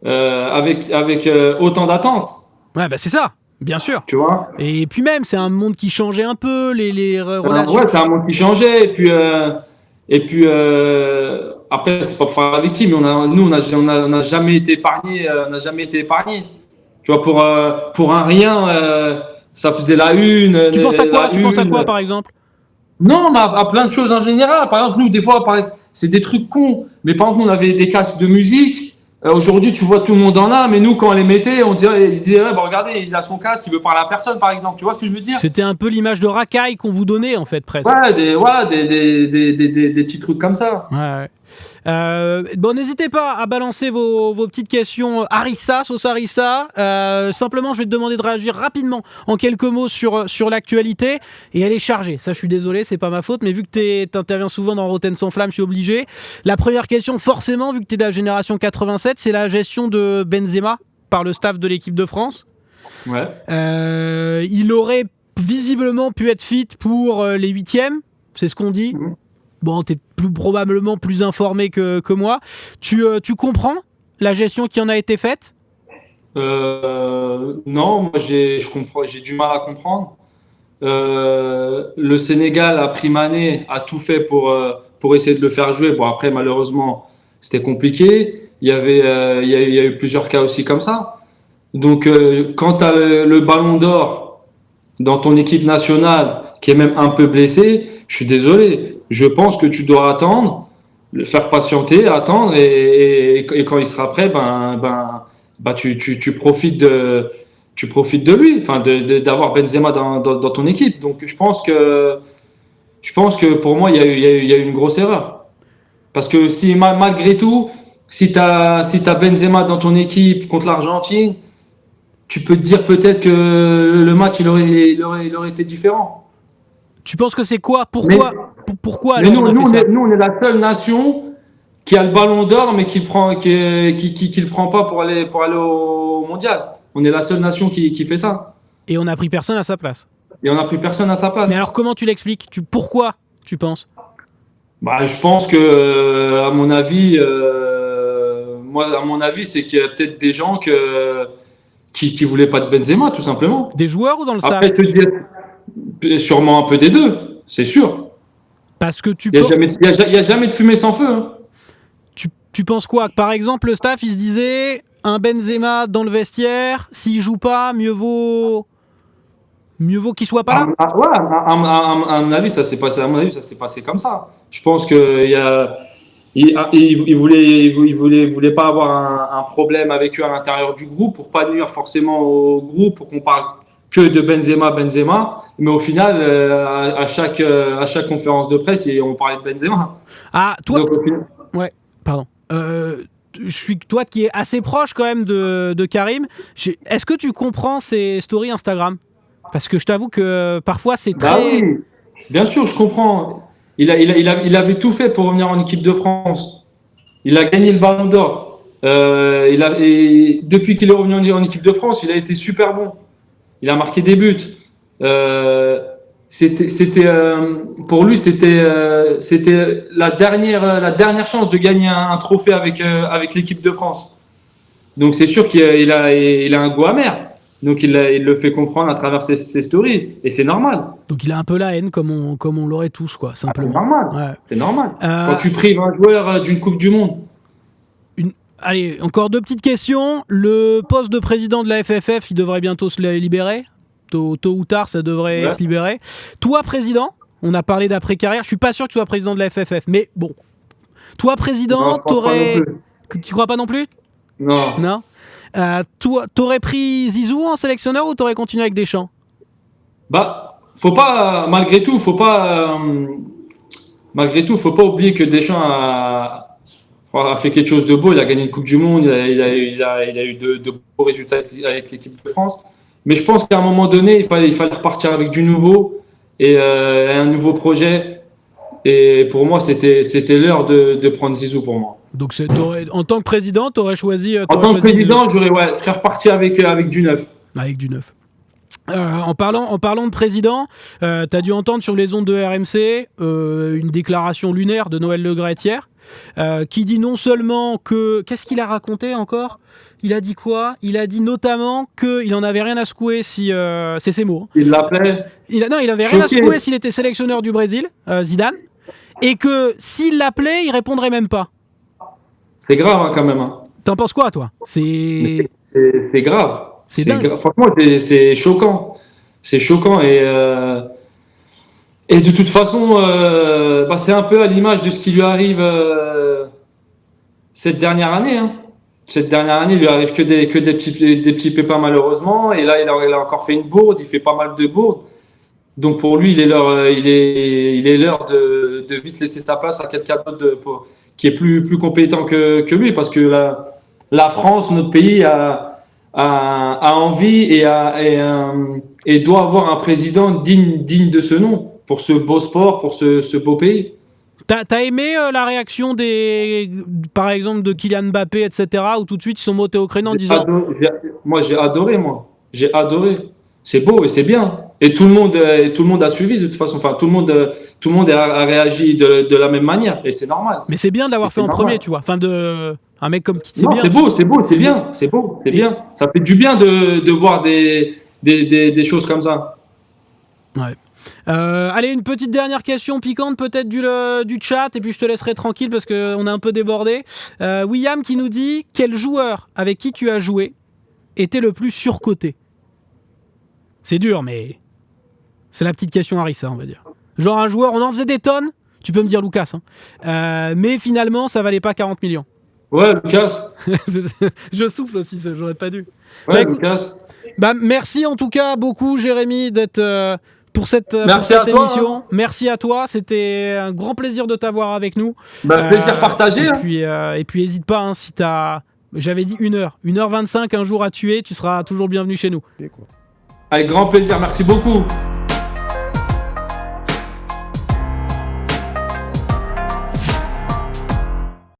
avec autant d'attentes. Ouais, bah c'est ça, bien sûr. Tu vois? Et puis même, c'est un monde qui changeait un peu, les relations. Ouais, c'est un monde qui changeait. Et puis après, c'est pas pour faire la victime, mais on n'a jamais été épargnés. On n'a jamais été épargnés. Tu vois, pour un rien, ça faisait la une. Tu penses à quoi? Tu penses à quoi, une. par exemple? Non, mais à plein de choses en général. Par exemple, nous, des fois, c'est des trucs cons. Mais par exemple, nous, on avait des casques de musique. Aujourd'hui, tu vois, tout le monde en a. Mais nous, quand on les mettait, ils disaient, ouais, bah, regardez, il a son casque, il veut parler à personne, par exemple. Tu vois ce que je veux dire? C'était un peu l'image de racaille qu'on vous donnait, en fait, presque. Ouais, des petits trucs comme ça. Ouais. Bon, n'hésitez pas à balancer vos petites questions Harissa, sauce Harissa. Simplement, je vais te demander de réagir rapidement en quelques mots sur l'actualité. Et elle est chargée. Ça, je suis désolé, c'est pas ma faute. Mais vu que tu interviens souvent dans Rotten sans flamme, je suis obligé. La première question, forcément, vu que tu es de la génération 87, c'est la gestion de Benzema par le staff de l'équipe de France. Ouais. Il aurait visiblement pu être fit pour les huitièmes. C'est ce qu'on dit. Mmh. Bon, t'es probablement plus informé que moi. Tu comprends la gestion qui en a été faite? Non, moi je comprends, j'ai du mal à comprendre. Le Sénégal a pris Mané, a tout fait pour essayer de le faire jouer. Bon, après, malheureusement, c'était compliqué. Il y a eu plusieurs cas aussi comme ça. Donc, quand tu as le ballon d'or dans ton équipe nationale qui est même un peu blessé, je suis désolé. Je pense que tu dois attendre, le faire patienter, attendre et quand il sera prêt, tu profites de lui, enfin d'avoir Benzema dans ton équipe. Donc je pense que pour moi il y a eu une grosse erreur. Parce que si malgré tout, si t'as Benzema dans ton équipe contre l'Argentine, tu peux te dire peut-être que le match il aurait été différent. Tu penses que c'est quoi? Pourquoi Mais alors on a fait ça? nous, on est la seule nation qui a le ballon d'or, mais qui le prend pas pour aller au mondial. On est la seule nation qui fait ça. Et on n'a pris personne à sa place. Et on n'a pris personne à sa place. Mais alors comment tu l'expliques? Pourquoi tu penses? Bah, je pense que, à mon avis, c'est qu'il y a peut-être des gens qui voulaient pas de Benzema, tout simplement. Des joueurs ou dans le staff? Après, te dire sûrement un peu des deux, c'est sûr. Parce que Il y a jamais de fumée sans feu. Hein. Tu penses quoi? Par exemple, le staff, il se disait un Benzema dans le vestiaire, s'il joue pas, mieux vaut qu'il soit pas là? Ouais, à mon avis, ça s'est passé comme ça. Je pense que il voulait pas avoir un problème avec eux à l'intérieur du groupe pour pas nuire forcément au groupe, pour qu'on parle que de Benzema. Mais au final, à chaque conférence de presse, on parlait de Benzema. Ah, toi. Donc, au final... Ouais, pardon. Toi qui es assez proche quand même de Karim, est-ce que tu comprends ses stories Instagram? Parce que je t'avoue que parfois c'est très... Oui, bien sûr, je comprends. Il avait tout fait pour revenir en équipe de France. Il a gagné le Ballon d'Or. Et depuis qu'il est revenu en équipe de France, il a été super bon. Il a marqué des buts. Pour lui, c'était la dernière chance de gagner un trophée avec l'équipe de France. Donc c'est sûr qu'il a un goût amer. Donc il le fait comprendre à travers ses stories et c'est normal. Donc il a un peu la haine comme on l'aurait tous quoi, simplement. C'est normal. Ouais. C'est normal. Quand tu prives un joueur d'une Coupe du Monde. Allez, encore deux petites questions. Le poste de président de la FFF, il devrait bientôt se libérer. Tôt ou tard, ça devrait se libérer. Toi, président, on a parlé d'après-carrière. Je suis pas sûr que tu sois président de la FFF, mais bon. Toi, président, tu crois pas non plus? Non. Toi, t'aurais pris Zizou en sélectionneur ou t'aurais continué avec Deschamps? Bah, malgré tout, faut pas oublier que Deschamps a fait quelque chose de beau. Il a gagné une Coupe du Monde. Il a eu de beaux résultats avec l'équipe de France. Mais je pense qu'à un moment donné, il fallait repartir avec du nouveau et un nouveau projet. Et pour moi, c'était l'heure de prendre Zizou pour moi. Donc en tant que président, tu aurais choisi. En tant que président, je serais reparti avec du neuf. Avec du neuf. En parlant de président, tu as dû entendre sur les ondes de RMC une déclaration lunaire de Noël Le Graët hier, qui dit non seulement que... Qu'est-ce qu'il a raconté encore ? Il a dit quoi ? Il a dit notamment qu'il en avait rien à secouer si... c'est ses mots. Il l'appelait. Il avait rien à secouer s'il était sélectionneur du Brésil, Zidane, et que s'il l'appelait, il répondrait même pas. C'est grave quand même. T'en penses quoi, toi ? C'est grave. C'est dingue. Franchement, c'est choquant. C'est choquant et de toute façon, c'est un peu à l'image de ce qui lui arrive cette dernière année. Cette dernière année, il lui arrive que des petits pépins malheureusement. Et là, il a encore fait une bourde. Il fait pas mal de bourdes. Donc pour lui, il est l'heure de vite laisser sa place à quelqu'un d'autre qui est plus compétent que lui, parce que la France, notre pays, a envie et doit avoir un président digne de ce nom, pour ce beau sport, pour ce beau pays. T'as aimé la réaction par exemple, de Kylian Mbappé, etc., où tout de suite ils sont montés au créneau en disant... Moi, j'ai adoré. C'est beau et c'est bien. Et tout le monde a suivi de toute façon. Enfin, tout le monde a réagi de la même manière et c'est normal. Mais c'est bien d'avoir fait en premier, tu vois. Enfin, un mec comme qui, c'est bien. C'est bien. Ça fait du bien de voir des choses comme ça. Ouais. Allez, une petite dernière question piquante peut-être du chat, et puis je te laisserai tranquille parce qu'on a un peu débordé. William qui nous dit: quel joueur avec qui tu as joué était le plus surcoté? C'est dur, mais c'est la petite question Harissa, on va dire. Genre un joueur, on en faisait des tonnes, tu peux me dire Lucas, mais finalement ça valait pas 40 millions. Ouais, Lucas. Je souffle aussi, j'aurais pas dû. Ouais, Lucas. Merci en tout cas beaucoup, Jérémy, d'être... pour cette émission. Merci à toi, c'était un grand plaisir de t'avoir avec nous. Plaisir partagé. Et puis n'hésite pas, si t'as... J'avais dit 1h25 un jour à tuer, tu seras toujours bienvenu chez nous. Avec grand plaisir, merci beaucoup.